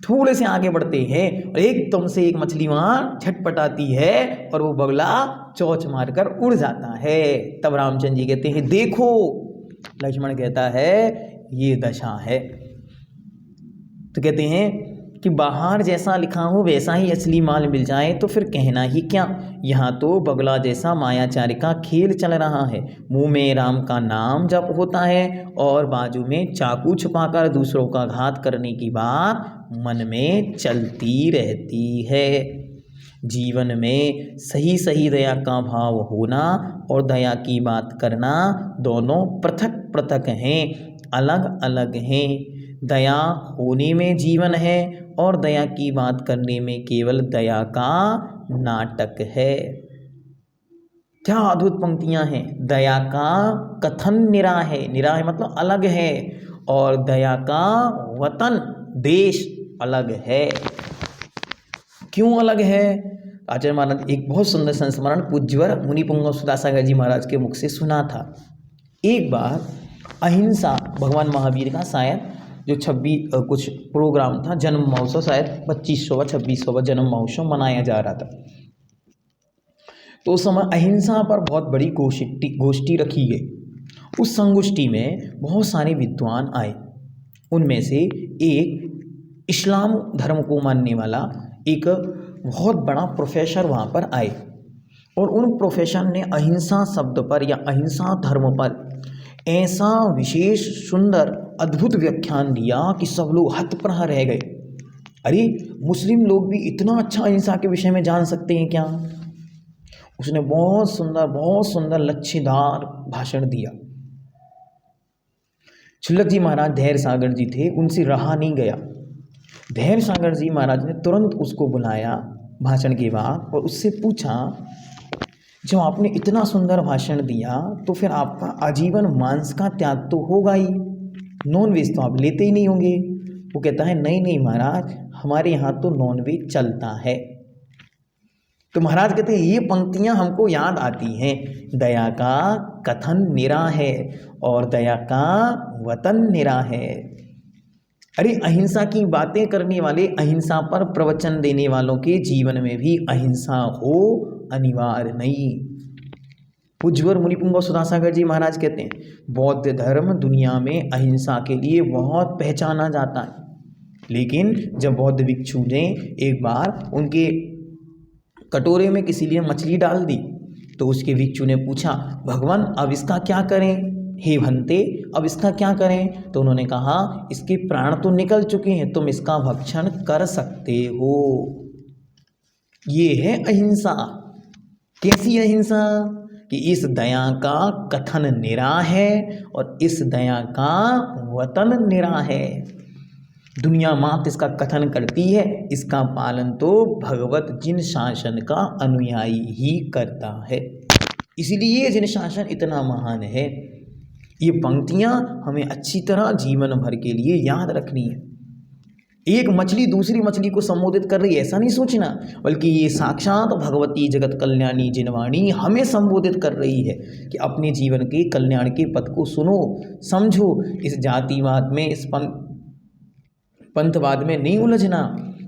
थोड़े से आगे बढ़ते हैं और एकदम से एक मछली वहाँ झटपटाती है और वो बगुला चोंच मारकर उड़ जाता है। तब रामचंद्र जी कहते हैं देखो लक्ष्मण कहता है ये दशा है। तो कहते हैं कि बाहर जैसा लिखा हो वैसा ही असली माल मिल जाए तो फिर कहना ही क्या। यहाँ तो बगुला जैसा मायाचारी का खेल चल रहा है। मुंह में राम का नाम जप होता है और बाजू में चाकू छुपाकर दूसरों का घात करने की बात मन में चलती रहती है। जीवन में सही सही दया का भाव होना और दया की बात करना दोनों पृथक पृथक हैं, अलग अलग हैं। दया होने में जीवन है और दया की बात करने में केवल दया का नाटक है। क्या अद्भुत पंक्तियां हैं। दया का कथन निरा है, निरा है मतलब अलग है, और दया का वतन देश अलग है। क्यों अलग है? आचार्य महाराज एक बहुत सुंदर संस्मरण पूज्यवर मुनि पुंगव सुधासागर जी महाराज के मुख से सुना था। एक बार अहिंसा भगवान महावीर का शायद जो 26 कुछ प्रोग्राम था, जन्म महोत्सव, शायद 2500वां 2600वां जन्म महोत्सव मनाया जा रहा था। तो उस समय अहिंसा पर बहुत बड़ी गोष्ठी रखी गई। उस संगोष्ठी में बहुत सारे विद्वान आए। उनमें से एक इस्लाम धर्म को मानने वाला एक बहुत बड़ा प्रोफेसर वहाँ पर आए और उन प्रोफेसर ने अहिंसा शब्द पर या अहिंसा धर्म पर ऐसा विशेष सुंदर अद्भुत व्याख्यान दिया कि सब लोग हतप्रह रह गए। अरे मुस्लिम लोग भी इतना अच्छा अहिंसा के विषय में जान सकते हैं क्या? उसने बहुत सुंदर लच्छेदार भाषण दिया। छुल्लक जी महाराज धैर्य सागर जी थे, उनसे रहा नहीं गया। धैर्य सागर जी महाराज ने तुरंत उसको बुलाया भाषण के बाद और उससे पूछा, जब आपने इतना सुंदर भाषण दिया तो फिर आपका आजीवन मांस का त्याग तो होगा ही, नॉन वेज तो आप लेते ही नहीं होंगे। वो कहता है नहीं महाराज, हमारे यहाँ तो नॉन वेज चलता है। तो महाराज कहते हैं ये पंक्तियाँ हमको याद आती हैं। दया का कथन निरा है और दया का वतन निरा है। अरे अहिंसा की बातें करने वाले, अहिंसा पर प्रवचन देने वालों के जीवन में भी अहिंसा हो अनिवार्य नहीं। पूज्यवर मुनिपुंगव सुधासागर जी महाराज कहते हैं बौद्ध धर्म दुनिया में अहिंसा के लिए बहुत पहचाना जाता है, लेकिन जब बौद्ध भिक्षु ने एक बार उनके कटोरे में किसी लिए मछली डाल दी तो उसके भिक्षु ने पूछा, भगवान अब इसका क्या करें? हे भंते अब इसका क्या करें? तो उन्होंने कहा, इसके प्राण तो निकल चुके हैं, तुम इसका भक्षण कर सकते हो। ये है अहिंसा। कैसी अहिंसा? कि इस दया का कथन निरा है और इस दया का वतन निरा है। दुनिया मात्र इसका कथन करती है, इसका पालन तो भगवत जिन शासन का अनुयायी ही करता है। इसलिए जिन शासन इतना महान है। ये पंक्तियाँ हमें अच्छी तरह जीवन भर के लिए याद रखनी है। एक मछली दूसरी मछली को संबोधित कर रही है ऐसा नहीं सोचना, बल्कि ये साक्षात भगवती जगत कल्याणी जिनवाणी हमें संबोधित कर रही है कि अपने जीवन के कल्याण के पथ को सुनो, समझो। इस जातिवाद में, इस पंथवाद में नहीं उलझना।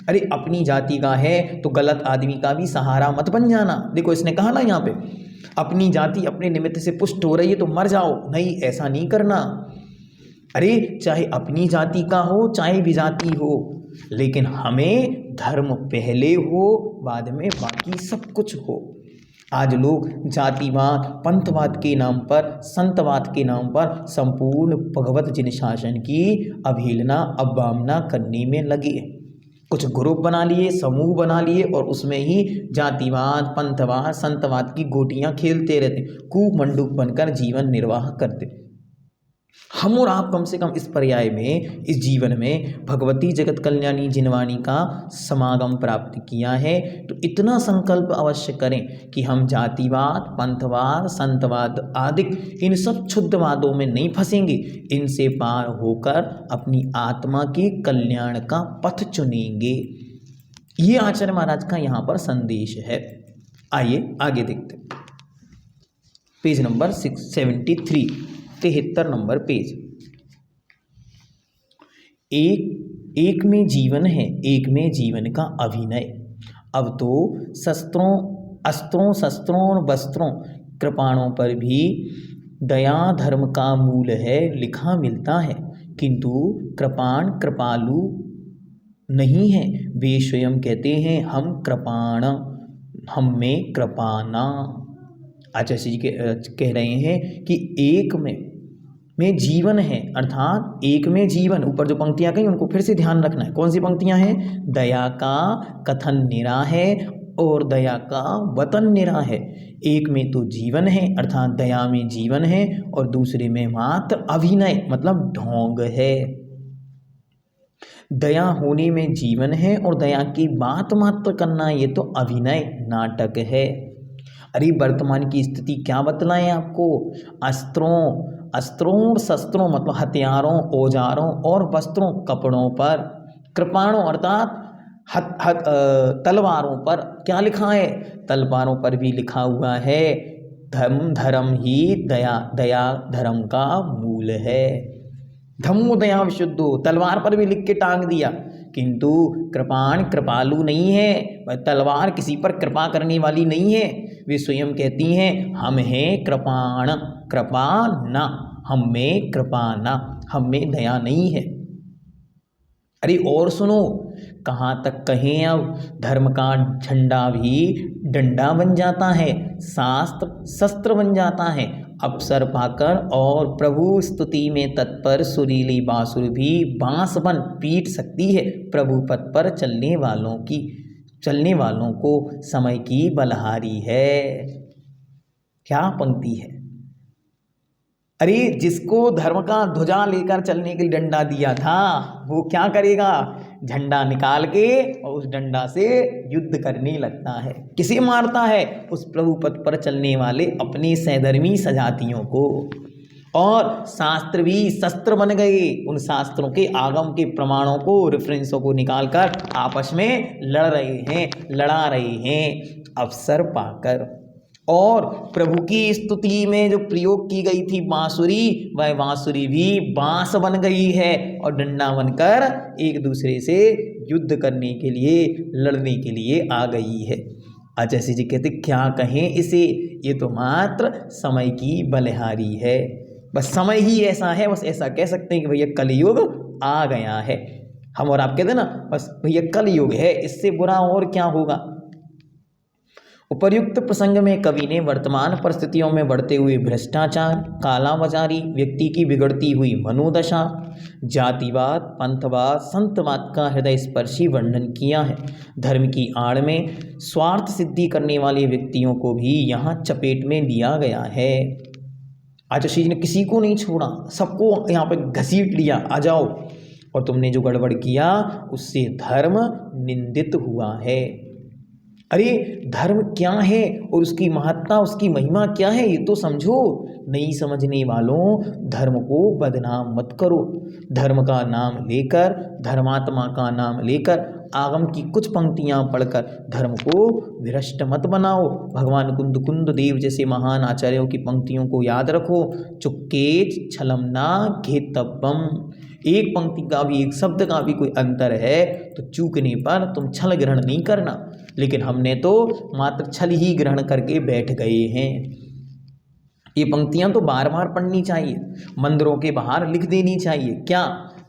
अरे अपनी जाति का है तो गलत आदमी का भी सहारा मत बन जाना। देखो इसने कहा ना यहाँ पे, अपनी जाति अपने निमित्त से पुष्ट हो रही है तो मर जाओ, नहीं ऐसा नहीं करना। अरे चाहे अपनी जाति का हो चाहे विजाति हो, लेकिन हमें धर्म पहले हो बाद में बाकी सब कुछ हो। आज लोग जातिवाद पंथवाद के नाम पर, संतवाद के नाम पर संपूर्ण भगवत जिन शासन की अवहेलना अवमानना करने में लगे हैं। कुछ ग्रुप बना लिए, समूह बना लिए और उसमें ही जातिवाद पंथवाद संतवाद की गोटियां खेलते रहते, कूप मंडूक बनकर जीवन निर्वाह करते। हम और आप कम से कम इस पर्याय में, इस जीवन में भगवती जगत कल्याणी जिनवाणी का समागम प्राप्त किया है, तो इतना संकल्प अवश्य करें कि हम जातिवाद पंथवाद संतवाद आदि इन सब क्षुद्रवादों में नहीं फंसेंगे। इनसे पार होकर अपनी आत्मा के कल्याण का पथ चुनेंगे। ये आचार्य महाराज का यहाँ पर संदेश है। आइए आगे देखते हैं। Page number 673, 73 number page. एक में जीवन है, एक में जीवन का अभिनय। अब तो अस्त्रों शस्त्रों और वस्त्रों कृपाणों पर भी दया धर्म का मूल है, लिखा मिलता है, किंतु कृपाण कृपालु नहीं है। वे स्वयं कहते हैं हम कृपाण, हम में कृपाना। आचार्य जी कह रहे हैं कि एक में जीवन है, अर्थात एक में जीवन। ऊपर जो पंक्तियां कही उनको फिर से ध्यान रखना है। कौन सी पंक्तियां हैं? दया का कथन निरा है और दया का वतन निरा है। एक में तो जीवन है, अर्थात दया में जीवन है, और दूसरे में मात्र अभिनय मतलब ढोंग है। दया होने में जीवन है और दया की बात मात्र करना ये तो अभिनय नाटक है। अरे वर्तमान की स्थिति क्या बतलाएं आपको? अस्त्रों और शस्त्रों मतलब हथियारों, औजारों और वस्त्रों, कपड़ों पर, कृपाणों अर्थात तलवारों पर क्या लिखा है? तलवारों पर भी लिखा हुआ है धर्म ही दया, दया धर्म का मूल है। धम्मो दया विशुद्धो, तलवार पर भी लिख के टांग दिया। किंतु कृपाण कृपालु नहीं है, वह तलवार किसी पर कृपा करने वाली नहीं है। वे स्वयं कहती हैं हम हैं कृपाण, कृपा ना, हम में कृपा ना, हम में दया नहीं है। अरे और सुनो, कहाँ तक कहें अब, धर्म का झंडा भी डंडा बन जाता है, शास्त्र शस्त्र बन जाता है। अवसर पाकर और प्रभु स्तुति में तत्पर सुरीली बांसुर भी बांस बन पीट सकती है प्रभु पथ पर चलने वालों को समय की बलहारी है। क्या पंक्ति है! अरे जिसको धर्म का ध्वजा लेकर चलने के लिए डंडा दिया था वो क्या करेगा? झंडा निकाल के और उस डंडा से युद्ध करने लगता है। किसे मारता है? उस प्रभु पथ पर चलने वाले अपने सहधर्मी सजातियों को। और शास्त्र भी शस्त्र बन गए। उन शास्त्रों के आगम के प्रमाणों को, रेफरेंसों को निकालकर आपस में लड़ा रहे हैं अवसर पाकर। और प्रभु की स्तुति में जो प्रयोग की गई थी बांसुरी, वह बांसुरी भी बांस बन गई है और डंडा बनकर एक दूसरे से युद्ध करने के लिए, लड़ने के लिए आ गई है। आचार्य जी कहते क्या कहें इसे, ये तो मात्र समय की बलिहारी है। बस समय ही ऐसा है, बस ऐसा कह सकते हैं कि भैया कलयुग आ गया है। हम और आप कहते हैं ना, बस भैया कलयुग है, इससे बुरा और क्या होगा। उपर्युक्त प्रसंग में कवि ने वर्तमान परिस्थितियों में बढ़ते हुए भ्रष्टाचार, कालाबाजारी, व्यक्ति की बिगड़ती हुई मनोदशा, जातिवाद, पंथवाद, संतवाद का हृदय स्पर्शी वर्णन किया है। धर्म की आड़ में स्वार्थ सिद्धि करने वाले व्यक्तियों को भी यहाँ चपेट में लिया गया है। आचार्य जी ने किसी को नहीं छोड़ा, सबको यहाँ पे घसीट लिया, आ जाओ। और तुमने जो गड़बड़ किया उससे धर्म निंदित हुआ है। अरे धर्म क्या है और उसकी महत्ता, उसकी महिमा क्या है, ये तो समझो। नहीं समझने वालों, धर्म को बदनाम मत करो। धर्म का नाम लेकर, धर्मात्मा का नाम लेकर, आगम की कुछ पंक्तियां पढ़कर धर्म को भ्रष्ट मत बनाओ। भगवान कुंद देव जैसे महान आचार्यों की पंक्तियों को याद रखो। चुक्के छलमना घेतब्बम, एक पंक्ति का भी, एक शब्द का भी कोई अंतर है तो चूकने पर तुम छल ग्रहण नहीं करना। लेकिन हमने तो मात्र छल ही ग्रहण करके बैठ गए हैं। ये पंक्तियां तो बार बार पढ़नी चाहिए, मंदिरों के बाहर लिख देनी चाहिए। क्या,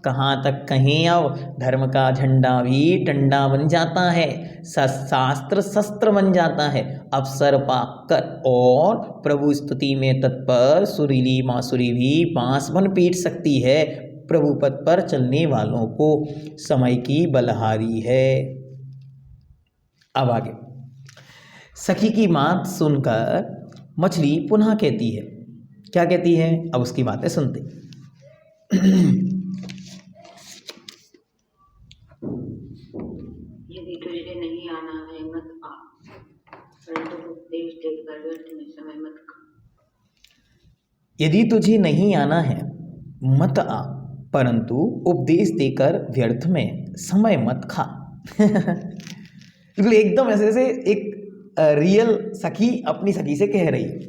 कहाँ तक कहें अब, धर्म का झंडा भी डंडा बन जाता है, शास्त्र शस्त्र बन जाता है। अवसर पाकर और प्रभु स्तुति में तत्पर सुरीली बांसुरी भी बांस बन पीट सकती है प्रभु पथ पर चलने वालों को, समय की बलहारी है। अब आगे, सखी की बात सुनकर मछली पुनः कहती है, क्या कहती है? अब उसकी बातें सुनते। यदि तुझे नहीं आना है मत आ, परंतु उपदेश देकर व्यर्थ में समय मत खा। यदि तुझे नहीं आना है मत आ, परंतु उपदेश देकर व्यर्थ में समय मत खा। बिल्कुल एकदम ऐसे जैसे एक रियल सखी अपनी सखी से कह रही है,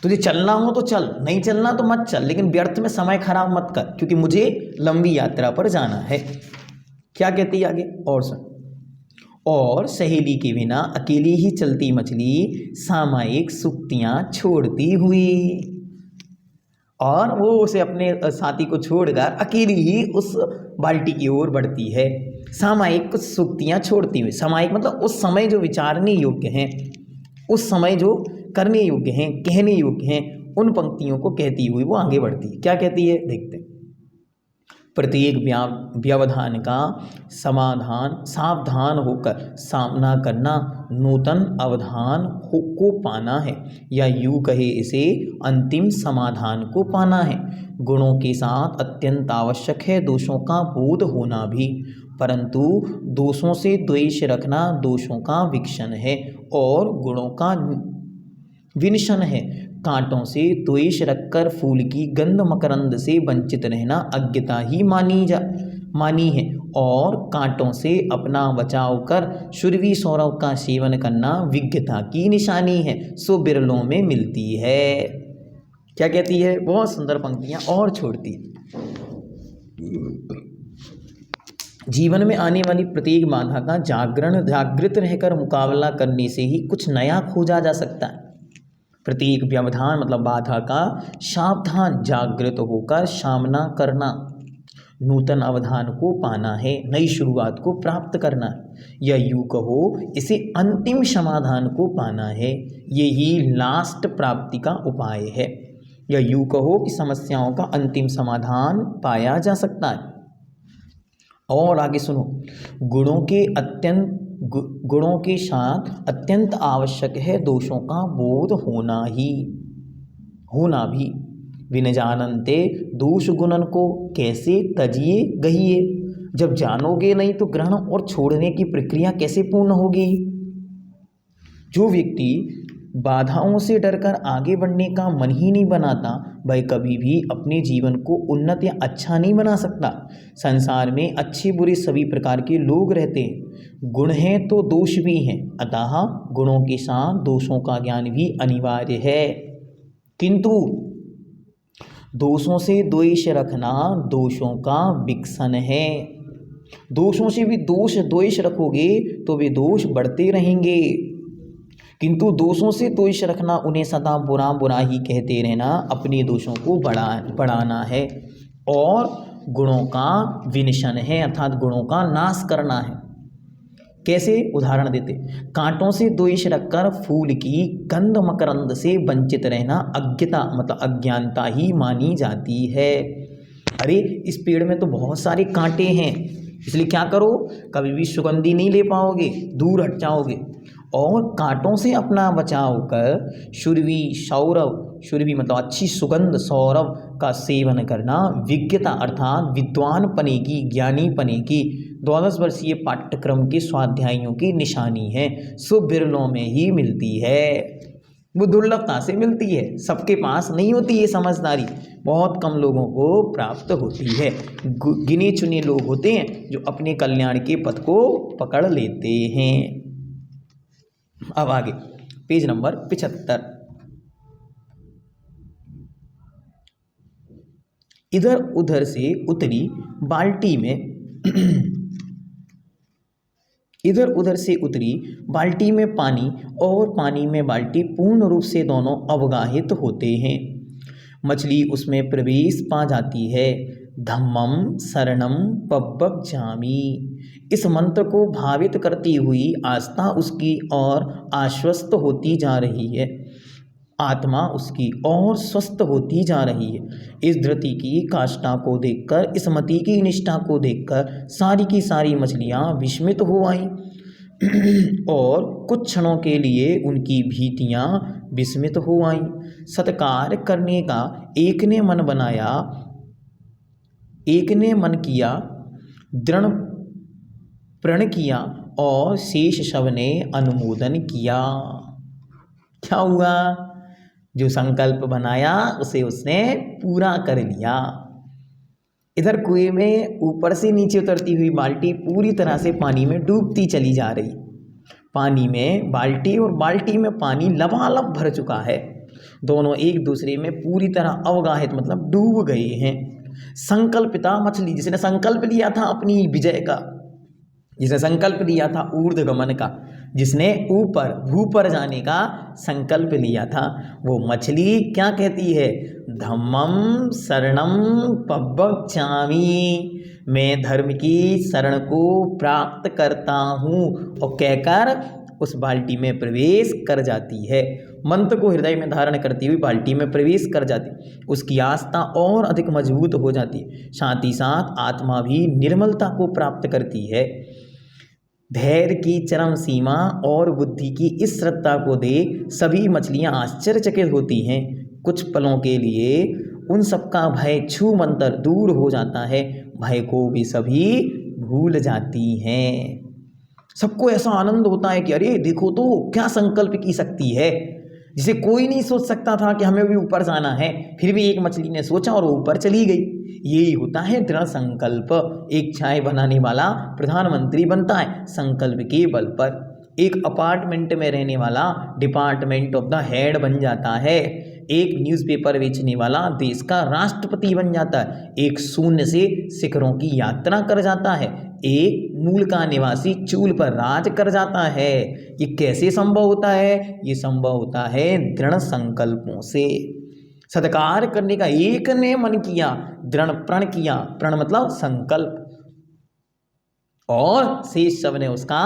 तुझे चलना हो तो चल, नहीं चलना तो मत चल, लेकिन व्यर्थ में समय खराब मत कर, क्योंकि मुझे लंबी यात्रा पर जाना है। क्या कहती है आगे और सुन। और सहेली के बिना अकेली ही चलती मछली सामयिक सुक्तियां छोड़ती हुई। और वो उसे अपने साथी को छोड़कर अकेली ही उस बाल्टी की ओर बढ़ती है। सामायिक कुछ सूक्तियाँ छोड़ती हुई, सामायिक मतलब उस समय जो विचारने योग्य हैं, उस समय जो करने योग्य हैं, कहने योग्य हैं, उन पंक्तियों को कहती हुई वो आगे बढ़ती है। क्या कहती है देखते हैं। प्रत्येक व्यवधान का समाधान सावधान होकर सामना करना नूतन अवधान को पाना है, या यूँ कहे इसे अंतिम समाधान को पाना है। गुणों के साथ अत्यंत आवश्यक है दोषों का बोध होना भी, परंतु दोषों से द्वेष रखना दोषों का विक्षण है और गुणों का विनशन है। कांटों से द्वेष रखकर फूल की गंध मकरंद से वंचित रहना अज्ञता ही मानी है, और कांटों से अपना बचाव कर सुरभि सौरभ का सेवन करना विज्ञता की निशानी है, सो बिरलों में मिलती है। क्या कहती है? बहुत सुंदर पंक्तियाँ और छोड़ती है। जीवन में आने वाली प्रत्येक बाधा का जागृत रहकर मुकाबला करने से ही कुछ नया खोजा जा सकता है। प्रत्येक व्यवधान मतलब बाधा का सावधान जागृत होकर सामना करना, नूतन अवधान को पाना है, नई शुरुआत को प्राप्त करना है, या यूँ कहो इसे अंतिम समाधान को पाना है, यही लास्ट प्राप्ति का उपाय है, या यूँ कहो कि समस्याओं का अंतिम समाधान पाया जा सकता है। और आगे सुनो, गुणों के साथ अत्यंत आवश्यक है दोषों का बोध होना भी। विन जानन्ते दोष गुणन को कैसे तजिए गहिए, जब जानोगे नहीं तो ग्रहण और छोड़ने की प्रक्रिया कैसे पूर्ण होगी। जो व्यक्ति बाधाओं से डरकर आगे बढ़ने का मन ही नहीं बनाता, वह कभी भी अपने जीवन को उन्नत या अच्छा नहीं बना सकता। संसार में अच्छे बुरे सभी प्रकार के लोग रहते हैं, गुण हैं तो दोष भी हैं, अतः गुणों के साथ दोषों का ज्ञान भी अनिवार्य है। किंतु दोषों से द्वेष रखना दोषों का विकसन है। दोषों से भी द्वेष रखोगे तो वे दोष बढ़ते रहेंगे, किंतु दोषों से द्वेष रखना, उन्हें सदा बुरा ही कहते रहना, अपने दोषों को बढ़ाना है और गुणों का विनशन है, अर्थात गुणों का नाश करना है। कैसे? उदाहरण देते, कांटों से द्वेष रखकर फूल की गंध मकरंद से वंचित रहना अज्ञता मतलब अज्ञानता ही मानी जाती है। अरे इस पेड़ में तो बहुत सारे कांटे हैं, इसलिए क्या करो, कभी भी सुगंधी नहीं ले पाओगे, दूर हट जाओगे। और कांटों से अपना बचाव कर सुरभि मतलब अच्छी सुगंध, सौरभ का सेवन करना विज्ञता अर्थात विद्वान पने की, ज्ञानी पने की 12 वर्षीय पाठ्यक्रम के स्वाध्यायों की निशानी है, सो बिरलों में ही मिलती है। वो दुर्लभता से मिलती है, सबके पास नहीं होती ये समझदारी, बहुत कम लोगों को प्राप्त होती है। गिने चुने लोग होते हैं जो अपने कल्याण के पथ को पकड़ लेते हैं। अब आगे पेज नंबर 75। इधर उधर से उतरी बाल्टी में पानी और पानी में बाल्टी पूर्ण रूप से दोनों अवगाहित होते हैं। मछली उसमें प्रवेश पा जाती है। धम्मम शरणम पब्बजामि, इस मंत्र को भावित करती हुई आस्था उसकी और आश्वस्त होती जा रही है, आत्मा उसकी और स्वस्थ होती जा रही है। इस धृति की काष्ठा को देखकर, इस मति की निष्ठा को देखकर सारी की सारी मछलियाँ विस्मित हो आईं और कुछ क्षणों के लिए उनकी भीतियाँ विस्मित हो आईं। सत्कार करने का एक ने मन बनाया, एक ने मन किया, दृढ़ प्रण किया और शेष सब ने अनुमोदन किया। क्या हुआ? जो संकल्प बनाया उसे उसने पूरा कर लिया। इधर कुएं में ऊपर से नीचे उतरती हुई बाल्टी पूरी तरह से पानी में डूबती चली जा रही। पानी में बाल्टी और बाल्टी में पानी लबालब भर चुका है, दोनों एक दूसरे में पूरी तरह अवगाहित मतलब डूब गए हैं। संकल्पिता मछली, जिसने संकल्प लिया था अपनी विजय का, जिसने संकल्प लिया था ऊर्ध्वगमन का, जिसने ऊपर भू पर जाने का संकल्प लिया था, वो मछली क्या कहती है? धम्मम शरणम पव्वक्ष्यामि, मैं धर्म की शरण को प्राप्त करता हूँ, और कहकर उस बाल्टी में प्रवेश कर जाती है। मंत्र को हृदय में धारण करती हुई बाल्टी में प्रवेश कर जाती, उसकी आस्था और अधिक मजबूत हो जाती है। साथ ही साथ आत्मा भी निर्मलता को प्राप्त करती है। धैर्य की चरम सीमा और बुद्धि की इस श्रद्धा को देख सभी मछलियां आश्चर्यचकित होती हैं। कुछ पलों के लिए उन सबका भय छू मंतर दूर हो जाता है, भय को भी सभी भूल जाती हैं। सबको ऐसा आनंद होता है कि अरे देखो तो क्या संकल्प की शक्ति है, जिसे कोई नहीं सोच सकता था कि हमें भी ऊपर जाना है, फिर भी एक मछली ने सोचा और वो ऊपर चली गई। यही होता है दृढ़ संकल्प। एक चाय बनाने वाला प्रधानमंत्री बनता है संकल्प के बल पर। एक अपार्टमेंट में रहने वाला डिपार्टमेंट ऑफ द हेड बन जाता है। एक न्यूज़पेपर बेचने वाला देश का राष्ट्रपति बन जाता है। एक शून्य से शिखरों की यात्रा कर जाता है। एक मूल का निवासी चूल पर राज कर जाता है। ये कैसे संभव होता है? ये संभव होता है दृढ़ संकल्पों से। सत्कार करने का एक ने मन किया, दृढ़ प्रण किया, प्रण मतलब संकल्प, और शेष सब ने उसका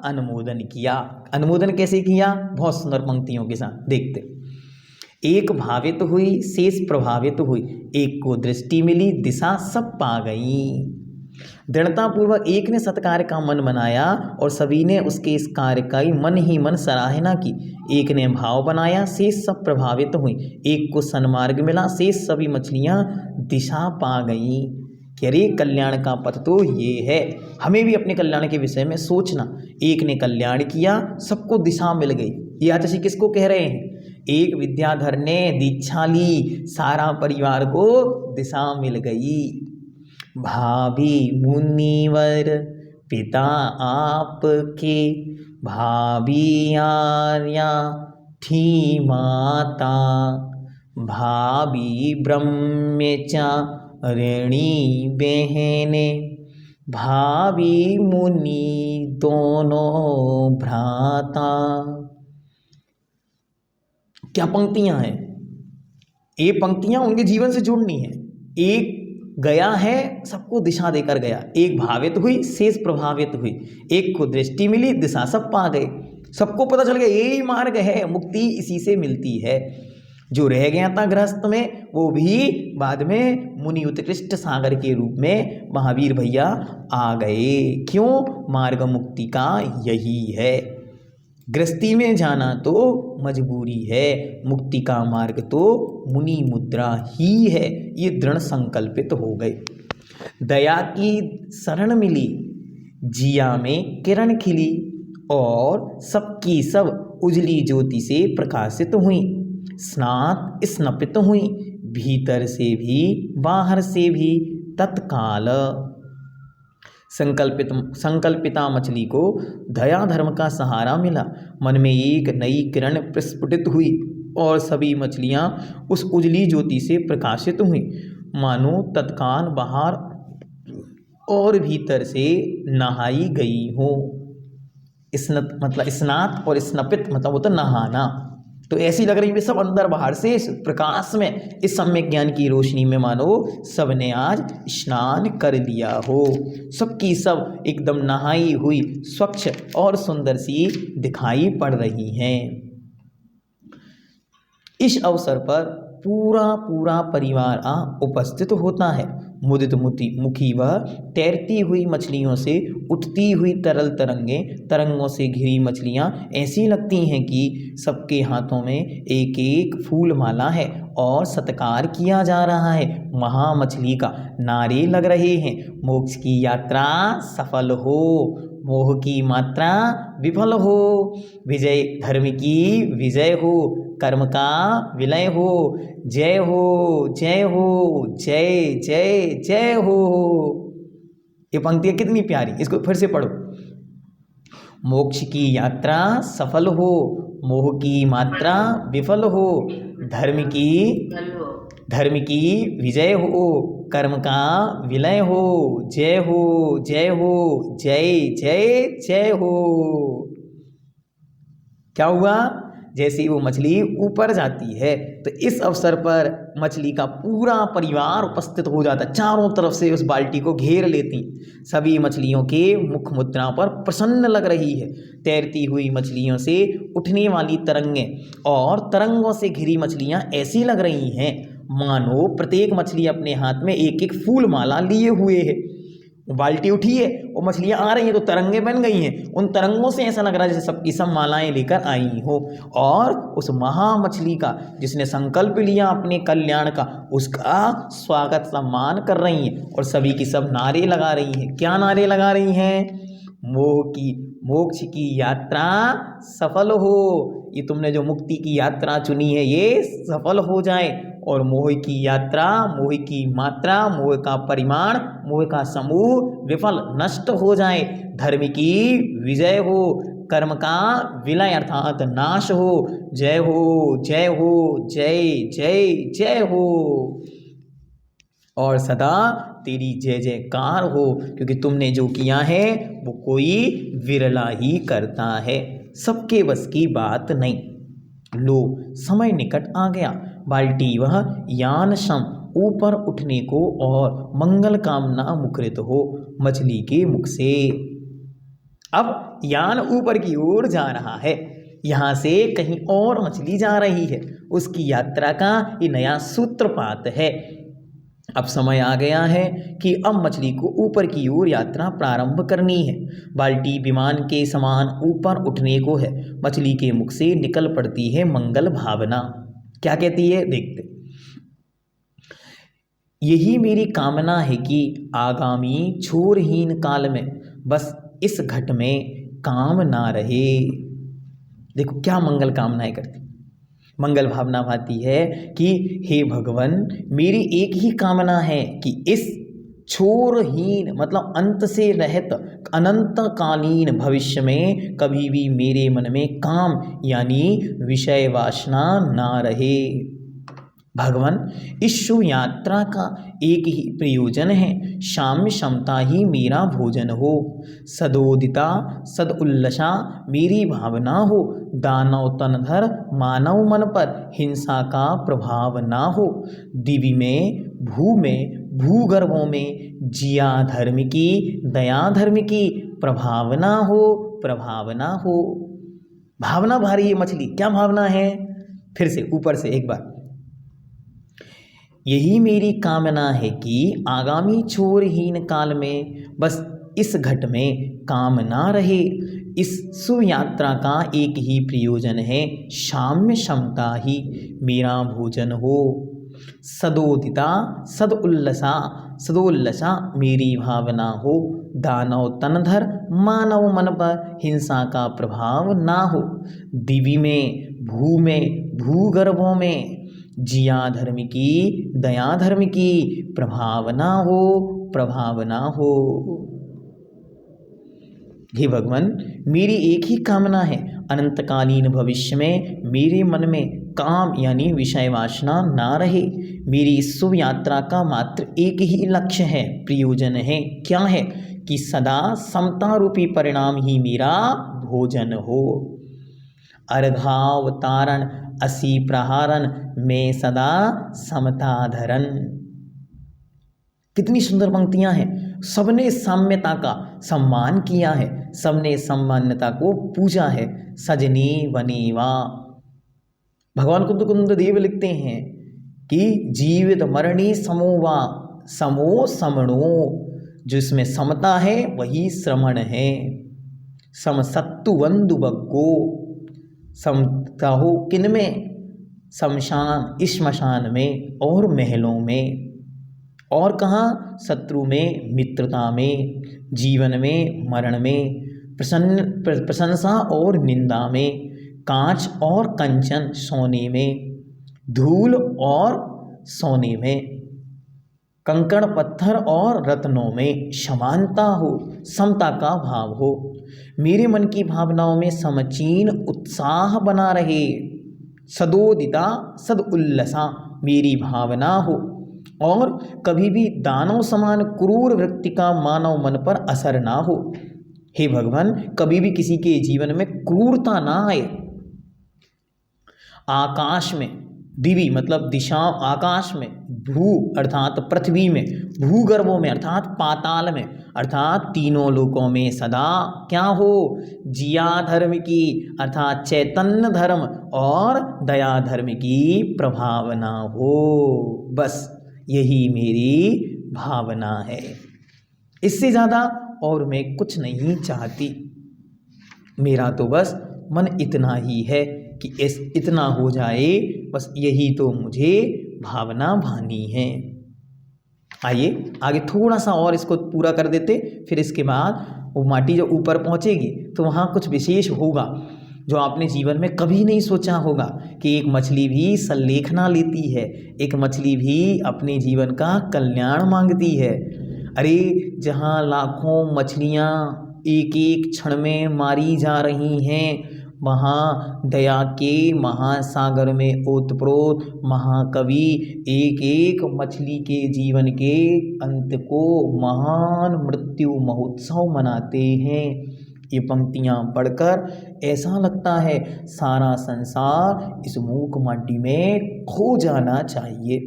अनुमोदन किया। अनुमोदन कैसे किया? बहुत सुंदर पंक्तियों के साथ देखते। एक भावित हुई, शेष प्रभावित हुई, एक को दृष्टि मिली, दिशा सब पा गई। दृढ़तापूर्वक एक ने सत्कार का मन बनाया और सभी ने उसके इस कार्य का ही मन ही मन सराहना की। एक ने भाव बनाया, शेष सब प्रभावित हुई। एक को सन्मार्ग मिला, शेष सभी मछलियां दिशा पा गई। कि अरे कल्याण का पथ तो ये है, हमें भी अपने कल्याण के विषय में सोचना। एक ने कल्याण किया, सबको दिशा मिल गई। ये आचार्य किसको कह रहे हैं? एक विद्याधर ने दीक्षा ली, सारा परिवार को दिशा मिल गई। भाभी मुनिवर पिता आपके, भाभी आर्या थी माता, भाभी ब्रह्मचारिणी बहने, भाभी मुनि दोनों भ्राता। क्या पंक्तियां हैं? ये पंक्तियां उनके जीवन से जुड़नी है। एक गया है, सबको दिशा देकर गया। एक भावित हुई, शेष प्रभावित हुई। एक को दृष्टि मिली, दिशा सब पा गए। सबको पता चल गया यही मार्ग है, मुक्ति इसी से मिलती है। जो रह गया था गृहस्थ में, वो भी बाद में मुनि उत्कृष्ट सागर के रूप में महावीर भैया आ गए। क्यों? मार्ग मुक्ति का यही है। गृहस्थी में जाना तो मजबूरी है, मुक्ति का मार्ग तो मुनि मुद्रा ही है। ये दृढ़ संकल्पित हो गए। दया की शरण मिली, जिया में किरण खिली, और सबकी सब उजली ज्योति से प्रकाशित हुई। स्नात स्नपित हुई, भीतर से भी बाहर से भी तत्काल। संकल्पिता मछली को दया धर्म का सहारा मिला। मन में एक नई किरण प्रस्फुटित हुई और सभी मछलियां उस उजली ज्योति से प्रकाशित हुई, मानो तत्काल बाहर और भीतर से नहाई गई हो। स्नत मतलब स्नात और स्नपित मतलब होता नहाना। तो ऐसी लग रही है सब अंदर बाहर से इस प्रकाश में, इस सम्यक ज्ञान की रोशनी में मानो सबने आज स्नान कर लिया हो। सबकी सब एकदम नहाई हुई, स्वच्छ और सुंदर सी दिखाई पड़ रही हैं। इस अवसर पर पूरा परिवार उपस्थित होता है। मुदित मुखी वह तैरती हुई मछलियों से उठती हुई तरल तरंगों से घिरी मछलियां ऐसी लगती हैं कि सबके हाथों में एक एक फूल माला है और सत्कार किया जा रहा है। महामछली का नारे लग रहे हैं, मोक्ष की यात्रा सफल हो, मोह की मात्रा विफल हो, विजय धर्म की विजय हो, कर्म का विलय हो, जय हो जय हो, जय जय जय हो। ये पंक्तियां कितनी प्यारी, इसको फिर से पढ़ो। मोक्ष की यात्रा सफल हो, मोह की मात्रा विफल हो, धर्म की विजय हो, कर्म का विलय हो, जय हो जय हो, जय जय जय हो। क्या हुआ, जैसे ही वो मछली ऊपर जाती है तो इस अवसर पर मछली का पूरा परिवार उपस्थित हो जाता, चारों तरफ से उस बाल्टी को घेर लेती। सभी मछलियों के मुख मुद्रा पर प्रसन्न लग रही है। तैरती हुई मछलियों से उठने वाली तरंगें और तरंगों से घिरी मछलियां ऐसी लग रही हैं मानो प्रत्येक मछली अपने हाथ में एक एक फूल माला लिए हुए है। वो बाल्टी उठी है, वो मछलियां आ रही हैं तो तरंगे बन गई हैं। उन तरंगों से ऐसा लग रहा है जैसे सबकी सब मालाएं लेकर आई हो, और उस महा मछली का जिसने संकल्प लिया अपने कल्याण का, उसका स्वागत सम्मान कर रही हैं। और सभी की सब नारे लगा रही हैं। क्या नारे लगा रही हैं? मोक्ष की यात्रा सफल हो, ये तुमने जो मुक्ति की यात्रा चुनी है ये सफल हो जाए, और मोह की यात्रा, मोह की मात्रा, मोह का परिमाण, मोह का समूह विफल नष्ट हो जाए, धर्म की विजय हो, कर्म का विलय अर्थात नाश हो। जय हो, जय हो, जय जय जय हो, और सदा तेरी जय जयकार हो, क्योंकि तुमने जो किया है वो कोई विरला ही करता है, सबके बस की बात नहीं। लो समय निकट आ गया, बाल्टी वह यान शम ऊपर उठने को और मंगल कामना मुखरित हो मछली के मुख से। अब यान ऊपर की ओर जा रहा है, यहाँ से कहीं और मछली जा रही है, उसकी यात्रा का ये नया सूत्रपात है। अब समय आ गया है कि अब मछली को ऊपर की ओर यात्रा प्रारंभ करनी है। बाल्टी विमान के समान ऊपर उठने को है, मछली के मुख से निकल पड़ती है मंगल भावना। क्या कहती है देखते, यही मेरी कामना है कि आगामी छोरहीन काल में बस इस घट में काम ना रहे। देखो क्या मंगल कामनाएं करती, मंगल भावना भाती है कि हे भगवान, मेरी एक ही कामना है कि इस छोरहीन मतलब अंत से रहित अनंतकालीन भविष्य में कभी भी मेरे मन में काम यानी विषय वासना ना रहे। भगवान, इस शुभ यात्रा का एक ही प्रयोजन है, शाम्य क्षमता ही मेरा भोजन हो, सदोदिता सद उल्लसा मेरी भावना हो, दानव तनधर मानव मन पर हिंसा का प्रभाव ना हो, दिवि में भूगर्भों में जिया धर्म की दया धर्म की प्रभावना हो, प्रभावना हो। भावना भा रही है मछली, क्या भावना है? फिर से ऊपर से एक बार, यही मेरी कामना है कि आगामी छोरहीन काल में बस इस घट में काम ना रहे। इस शुभ यात्रा का एक ही प्रयोजन है, शाम्य क्षमता ही मेरा भोजन हो, सदोदिता सदोल्लसा मेरी भावना हो, दानव तनधर मानव मन पर हिंसा का प्रभाव ना हो, दिवि में भूगर्भों में जिया धर्म की दया धर्म की प्रभावना हो, प्रभावना हो। हे भगवान, मेरी एक ही कामना है, अनंतकालीन भविष्य में मेरे मन में काम यानी विषय वासना ना रहे। मेरी इस शुभ यात्रा का मात्र एक ही लक्ष्य है, प्रयोजन है। क्या है? कि सदा समता रूपी परिणाम ही मेरा भोजन हो। अर्घावतारण असी प्रहारन में सदा समता धरन। कितनी सुंदर पंक्तियां हैं। सबने साम्यता का सम्मान किया है, सबने सामान्यता को पूजा है। सजनी वनेवा, भगवान कुंद देव लिखते हैं कि जीवित मरणी समोवा समो समणो, जिसमें समता है वही श्रमण है। समसत्तु वंदु बग्गो, समता हो किन में? शमशान श्मशान में और महलों में, और कहाँ? शत्रु में मित्रता में, जीवन में मरण में, प्रशंसा और निंदा में, कांच और कंचन सोने में, धूल और सोने में, कंकड़ पत्थर और रत्नों में समानता हो, समता का भाव हो। मेरे मन की भावनाओं में समचीन उत्साह बना रहे। सदोदिता सद उल्लसा मेरी भावना हो, और कभी भी दानव समान क्रूर वृत्ति का मानव मन पर असर ना हो। हे भगवान, कभी भी किसी के जीवन में क्रूरता ना आए, आकाश में, दिवी मतलब दिशा, आकाश में, भू अर्थात पृथ्वी में, भूगर्भों में अर्थात पाताल में, अर्थात तीनों लोकों में सदा क्या हो, जिया धर्म की अर्थात चैतन्य धर्म और दया धर्म की प्रभावना हो। बस यही मेरी भावना है, इससे ज़्यादा और मैं कुछ नहीं चाहती। मेरा तो बस मन इतना ही है कि इतना हो जाए, बस यही तो मुझे भावना भानी है। आइए आगे थोड़ा सा और इसको पूरा कर देते, फिर इसके बाद वो माटी जब ऊपर पहुंचेगी तो वहाँ कुछ विशेष होगा जो आपने जीवन में कभी नहीं सोचा होगा कि एक मछली भी संलेखना लेती है, एक मछली भी अपने जीवन का कल्याण मांगती है। अरे जहाँ लाखों मछलियाँ एक एक क्षण में मारी जा रही हैं, वहाँ दया के महासागर में ओतप्रोत महाकवि एक एक मछली के जीवन के अंत को महान मृत्यु महोत्सव मनाते हैं। ये पंक्तियाँ पढ़कर ऐसा लगता है सारा संसार इस मूक माटी में खो जाना चाहिए।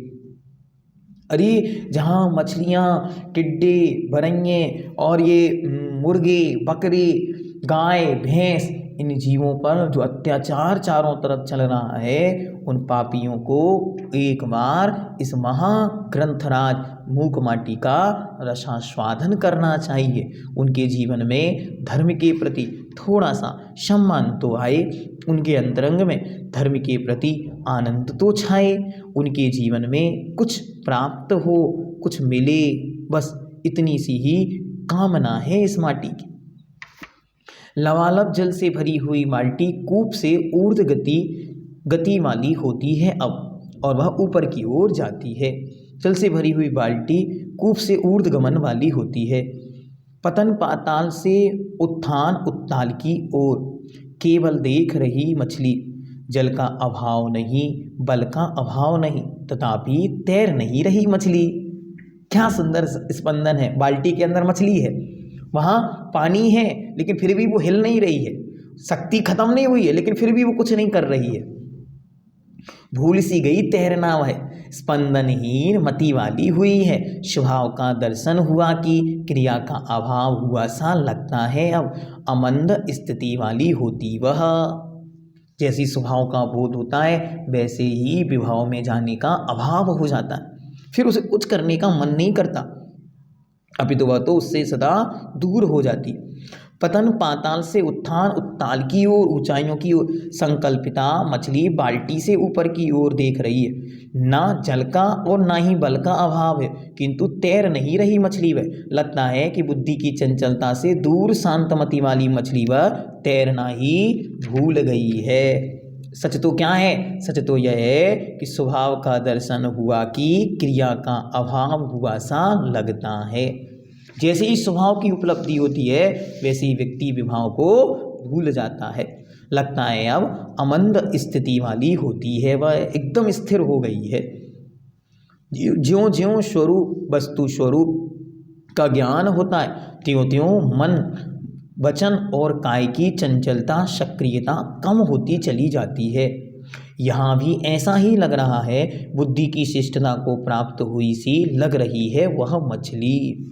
अरे जहाँ मछलियाँ, टिड्डे, बरइये और ये मुर्गे, बकरे, गाय, भैंस, इन जीवों पर जो अत्याचार चारों तरफ चल रहा है, उन पापियों को एक बार इस महाग्रंथराज मूक माटी का रसास्वादन करना चाहिए। उनके जीवन में धर्म के प्रति थोड़ा सा सम्मान तो आए, उनके अंतरंग में धर्म के प्रति आनंद तो छाए, उनके जीवन में कुछ प्राप्त हो, कुछ मिले, बस इतनी सी ही कामना है इस माटी की। लबालब जल से भरी हुई बाल्टी कूप से ऊर्ध्व गति वाली होती है अब, और वह ऊपर की ओर जाती है। जल से भरी हुई बाल्टी कूप से ऊर्ध्वगमन वाली होती है। पतन पाताल से उत्थान उत्ताल की ओर केवल देख रही मछली, जल का अभाव नहीं, बल का अभाव नहीं, तथापि तैर नहीं रही मछली। क्या सुंदर स्पंदन है। बाल्टी के अंदर मछली है, वहाँ पानी है, लेकिन फिर भी वो हिल नहीं रही है, शक्ति खत्म नहीं हुई है, लेकिन फिर भी वो कुछ नहीं कर रही है। भूल सी गई तैरना वह, स्पंदनहीन मति वाली हुई है। स्वभाव का दर्शन हुआ कि क्रिया का अभाव हुआ सा लगता है अब, अमंद स्थिति वाली होती वह। जैसी स्वभाव का बोध होता है वैसे ही विभाव में जाने का अभाव हो जाता है, फिर उसे कुछ करने का मन नहीं करता, अभी तो वह तो उससे सदा दूर हो जाती। पतन पाताल से उत्थान उत्ताल की ओर, ऊंचाइयों की ओर संकल्पिता मछली बाल्टी से ऊपर की ओर देख रही है। ना जल का और ना ही बल का अभाव है, किंतु तैर नहीं रही मछली वह। लगता है कि बुद्धि की चंचलता से दूर शांतमति वाली मछली वह तैरना ही भूल गई है। सच तो क्या है? सच तो यह है कि स्वभाव का दर्शन हुआ कि क्रिया का अभाव हुआ सा लगता है। जैसे ही स्वभाव की उपलब्धि होती है वैसे ही व्यक्ति विभाव को भूल जाता है। लगता है अब अमंद स्थिति वाली होती है, वह एकदम स्थिर हो गई है। ज्यों ज्यों स्वरूप वस्तु स्वरूप का ज्ञान होता है, त्यों त्यों मन, वचन और काय की चंचलता, सक्रियता कम होती चली जाती है। यहाँ भी ऐसा ही लग रहा है, बुद्धि की शिष्टता को प्राप्त हुई सी लग रही है वह मछली।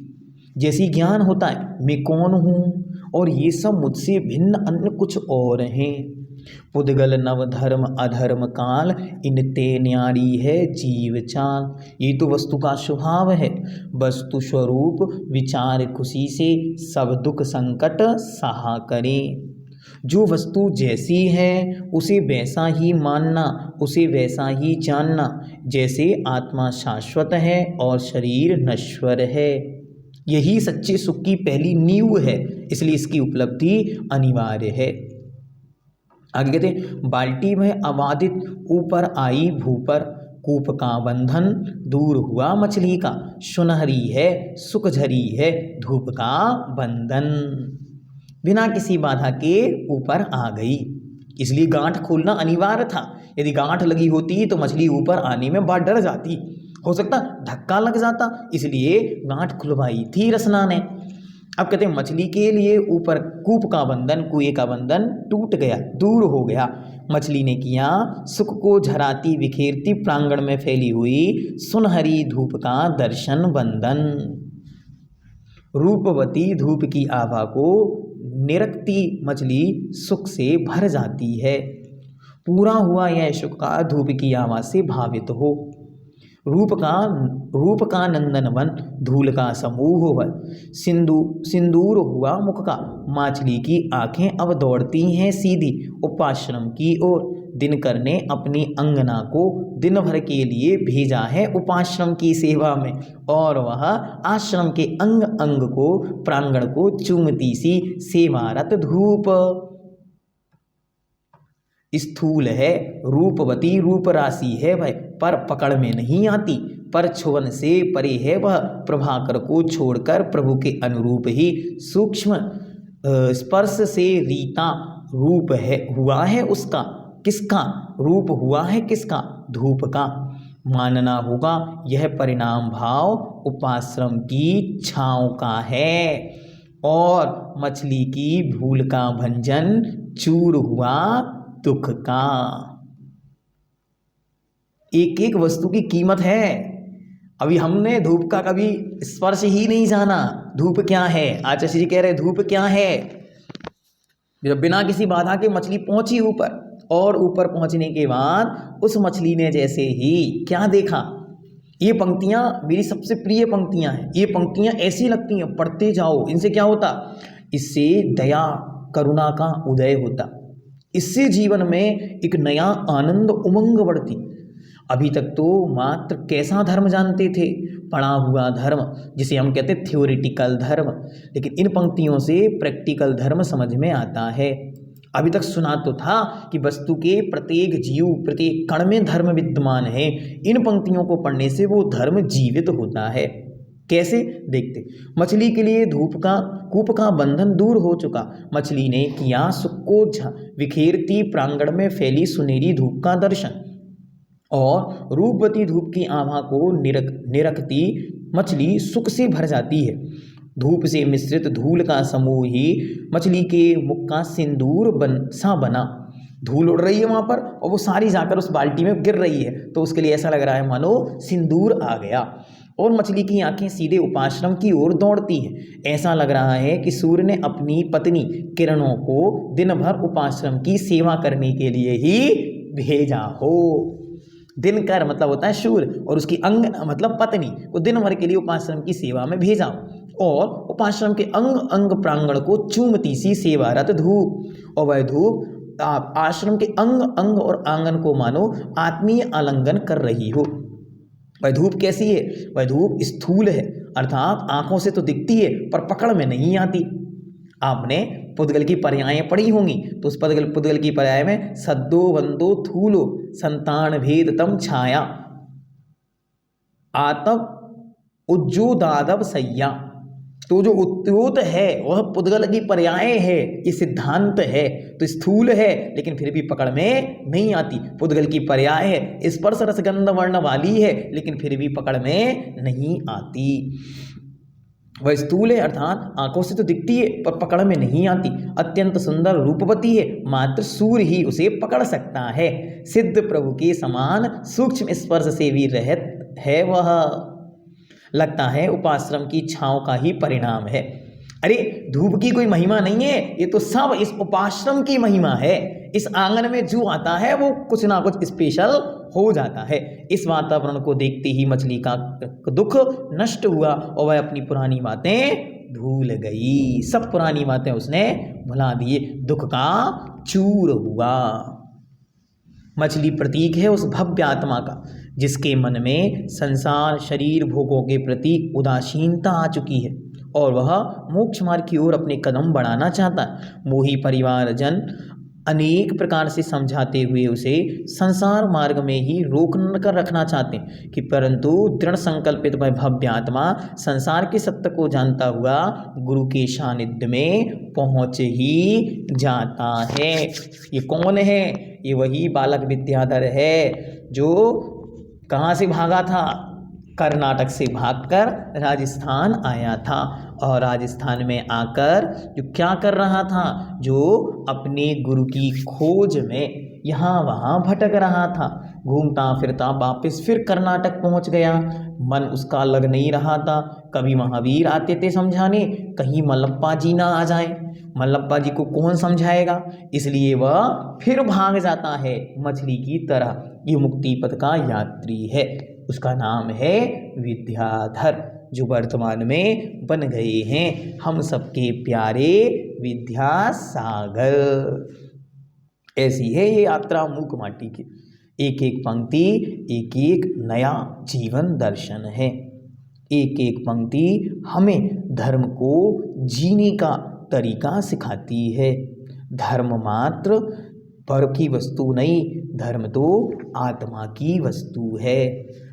जैसी ज्ञान होता है मैं कौन हूँ और ये सब मुझसे भिन्न अन्य कुछ और हैं। पुद्गल नव धर्म अधर्म काल, इनते न्यारी है जीव चाल। ये तो वस्तु का स्वभाव है, वस्तु स्वरूप विचार खुशी से सब दुख संकट सहा करें। जो वस्तु जैसी है उसे वैसा ही मानना, उसे वैसा ही जानना। जैसे आत्मा शाश्वत है और शरीर नश्वर है, यही सच्चे सुख की पहली नींव है, इसलिए इसकी उपलब्धि अनिवार्य है। आगे कहते हैं बाल्टी में अबाधित ऊपर आई भू पर, कूप का बंधन दूर हुआ मछली का। सुनहरी है सुख झरी है धूप का बंधन, बिना किसी बाधा के ऊपर आ गई। इसलिए गांठ खोलना अनिवार्य था। यदि गांठ लगी होती तो मछली ऊपर आने में बहुत डर जाती, हो सकता धक्का लग जाता, इसलिए गांठ खुलवाई थी रसना ने। अब कहते हैं मछली के लिए ऊपर कूप का बंधन, कुएं का बंधन टूट गया, दूर हो गया। मछली ने किया सुख को झराती विखेरती प्रांगण में फैली हुई सुनहरी धूप का दर्शन वंदन। रूपवती धूप की आभा को निरखती मछली सुख से भर जाती है। पूरा हुआ यह सुख का धूप की आभा से भावित हो। रूप का नंदनवन धूल का समूह हो, सिंदूर हुआ मुख का। मछली की आंखें अब दौड़ती हैं सीधी उपाश्रम की ओर। दिनकर ने अपनी अंगना को दिन भर के लिए भेजा है उपाश्रम की सेवा में, और वह आश्रम के अंग अंग को प्रांगण को चूमती सी सेवारत धूप। स्थूल है रूपवती रूप राशि है वह, पर पकड़ में नहीं आती। पर छुवन से परे है वह, प्रभाकर को छोड़कर प्रभु के अनुरूप ही सूक्ष्म स्पर्श से रीता रूप है हुआ है उसका। किसका रूप हुआ है? किसका? धूप का। मानना होगा यह परिणाम भाव उपाश्रम की छाँव का है, और मछली की भूल का भंजन चूर हुआ दुख का। एक एक वस्तु की कीमत है। अभी हमने धूप का कभी स्पर्श ही नहीं जाना। धूप क्या है? आचार्य जी कह रहे धूप क्या है। जब बिना किसी बाधा के मछली पहुंची ऊपर, और ऊपर पहुंचने के बाद उस मछली ने जैसे ही क्या देखा, ये पंक्तियां मेरी सबसे प्रिय पंक्तियां हैं। ये पंक्तियां ऐसी लगती हैं, पढ़ते जाओ। इनसे क्या होता? इससे दया करुणा का उदय होता। इससे जीवन में एक नया आनंद उमंग बढ़ती। अभी तक तो मात्र कैसा धर्म जानते थे? पढ़ा हुआ धर्म, जिसे हम कहते हैं थ्योरेटिकल धर्म। लेकिन इन पंक्तियों से प्रैक्टिकल धर्म समझ में आता है। अभी तक सुना तो था कि वस्तु के प्रत्येक जीव प्रत्येक कण में धर्म विद्यमान है। इन पंक्तियों को पढ़ने से वो धर्म जीवित होता है। कैसे? देखते। मछली के लिए कूप का बंधन दूर हो चुका। मछली ने किया सुख को विखेरती प्रांगण में फैली सुनहरी धूप का दर्शन, और रूपवती धूप की आभा को निरखती मछली सुख से भर जाती है। धूप से मिश्रित धूल का समूह ही मछली के मुख का सिंदूर सा बना। धूल उड़ रही है वहाँ पर, और वो सारी जाकर उस बाल्टी में गिर रही है, तो उसके लिए ऐसा लग रहा है मानो सिंदूर आ गया। और मछली की आंखें सीधे उपाश्रम की ओर दौड़ती हैं। ऐसा लग रहा है कि सूर्य ने अपनी पत्नी किरणों को दिन भर उपाश्रम की सेवा करने के लिए ही भेजा हो। दिनकर मतलब होता है सूर्य, और उसकी अंग मतलब पत्नी को दिन भर के लिए उपाश्रम की सेवा में भेजा, और उपाश्रम के अंग अंग प्रांगण को चूमती सी सेवारत धूप। और वह धूप आश्रम के अंग अंग और आंगन को मानो आत्मीय आलिंगन कर रही हो। वह धूप कैसी है? वह धूप स्थूल है, अर्थात आंखों से तो दिखती है पर पकड़ में नहीं आती। आपने पुद्गल की पर्यायें पढ़ी होंगी, तो उस पुद्गल की पर्याय में सद्दो वंदो थूलो संतान भेद तम छाया आतब उज्जो दादव सैया। तो जो उद्योत है वह पुद्गल की पर्याय है, ये सिद्धांत है। तो स्थूल है लेकिन फिर भी पकड़ में नहीं आती। पुद्गल की पर्याय है, स्पर्श रसगंध वर्ण वाली है लेकिन फिर भी पकड़ में नहीं आती। वह स्थूल है अर्थात आंखों से तो दिखती है पर पकड़ में नहीं आती। अत्यंत सुंदर रूपवती है, मात्र सूर्य ही उसे पकड़ सकता है। सिद्ध प्रभु के समान सूक्ष्म स्पर्श से भी रहत है वह। लगता है उपाश्रम की छाँव का ही परिणाम है। अरे धूप की कोई महिमा नहीं है, ये तो सब इस उपाश्रम की महिमा है। इस आंगन में जो आता है वो कुछ ना कुछ स्पेशल हो जाता है। इस वातावरण को देखते ही मछली का दुख नष्ट हुआ और वह अपनी पुरानी बातें भूल गई। सब पुरानी बातें उसने भुला दिए, दुख का चूर हुआ। मछली प्रतीक है उस भव्य आत्मा का जिसके मन में संसार शरीर भोगों के प्रति उदासीनता आ चुकी है और वह मोक्ष मार्ग की ओर अपने कदम बढ़ाना चाहता है। मोही परिवारजन अनेक प्रकार से समझाते हुए उसे संसार मार्ग में ही रोक कर रखना चाहते हैं कि परंतु दृढ़ संकल्पित वह भव्य आत्मा संसार के सत्य को जानता हुआ गुरु के सानिध्य में पहुँच ही जाता है। ये कौन है? ये वही बालक विद्याधर है जो कहाँ से भागा था? कर्नाटक से भागकर राजस्थान आया था और राजस्थान में आकर जो क्या कर रहा था? जो अपने गुरु की खोज में यहाँ वहाँ भटक रहा था। घूमता फिरता वापस फिर कर्नाटक पहुँच गया। मन उसका लग नहीं रहा था। कभी महावीर आते थे समझाने, कहीं मल्लप्पा जी ना आ जाएं। मल्लप्पा जी को कौन समझाएगा, इसलिए वह फिर भाग जाता है मछली की तरह। ये मुक्ति पथ का यात्री है, उसका नाम है विद्याधर, जो वर्तमान में बन गए हैं हम सबके प्यारे विद्यासागर। ऐसी है ये यात्रा मूक माटी की। एक एक पंक्ति एक एक नया जीवन दर्शन है। एक एक पंक्ति हमें धर्म को जीने का तरीका सिखाती है। धर्म मात्र पर की वस्तु नहीं, धर्म तो आत्मा की वस्तु है।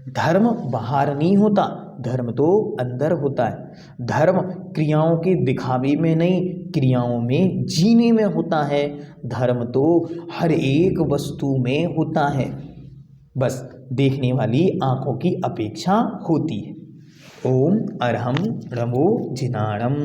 धर्म बाहर नहीं होता, धर्म तो अंदर होता है। धर्म क्रियाओं के दिखावे में नहीं, क्रियाओं में जीने में होता है। धर्म तो हर एक वस्तु में होता है, बस देखने वाली आंखों की अपेक्षा होती है। ओम अरहम नमो जिनाणम।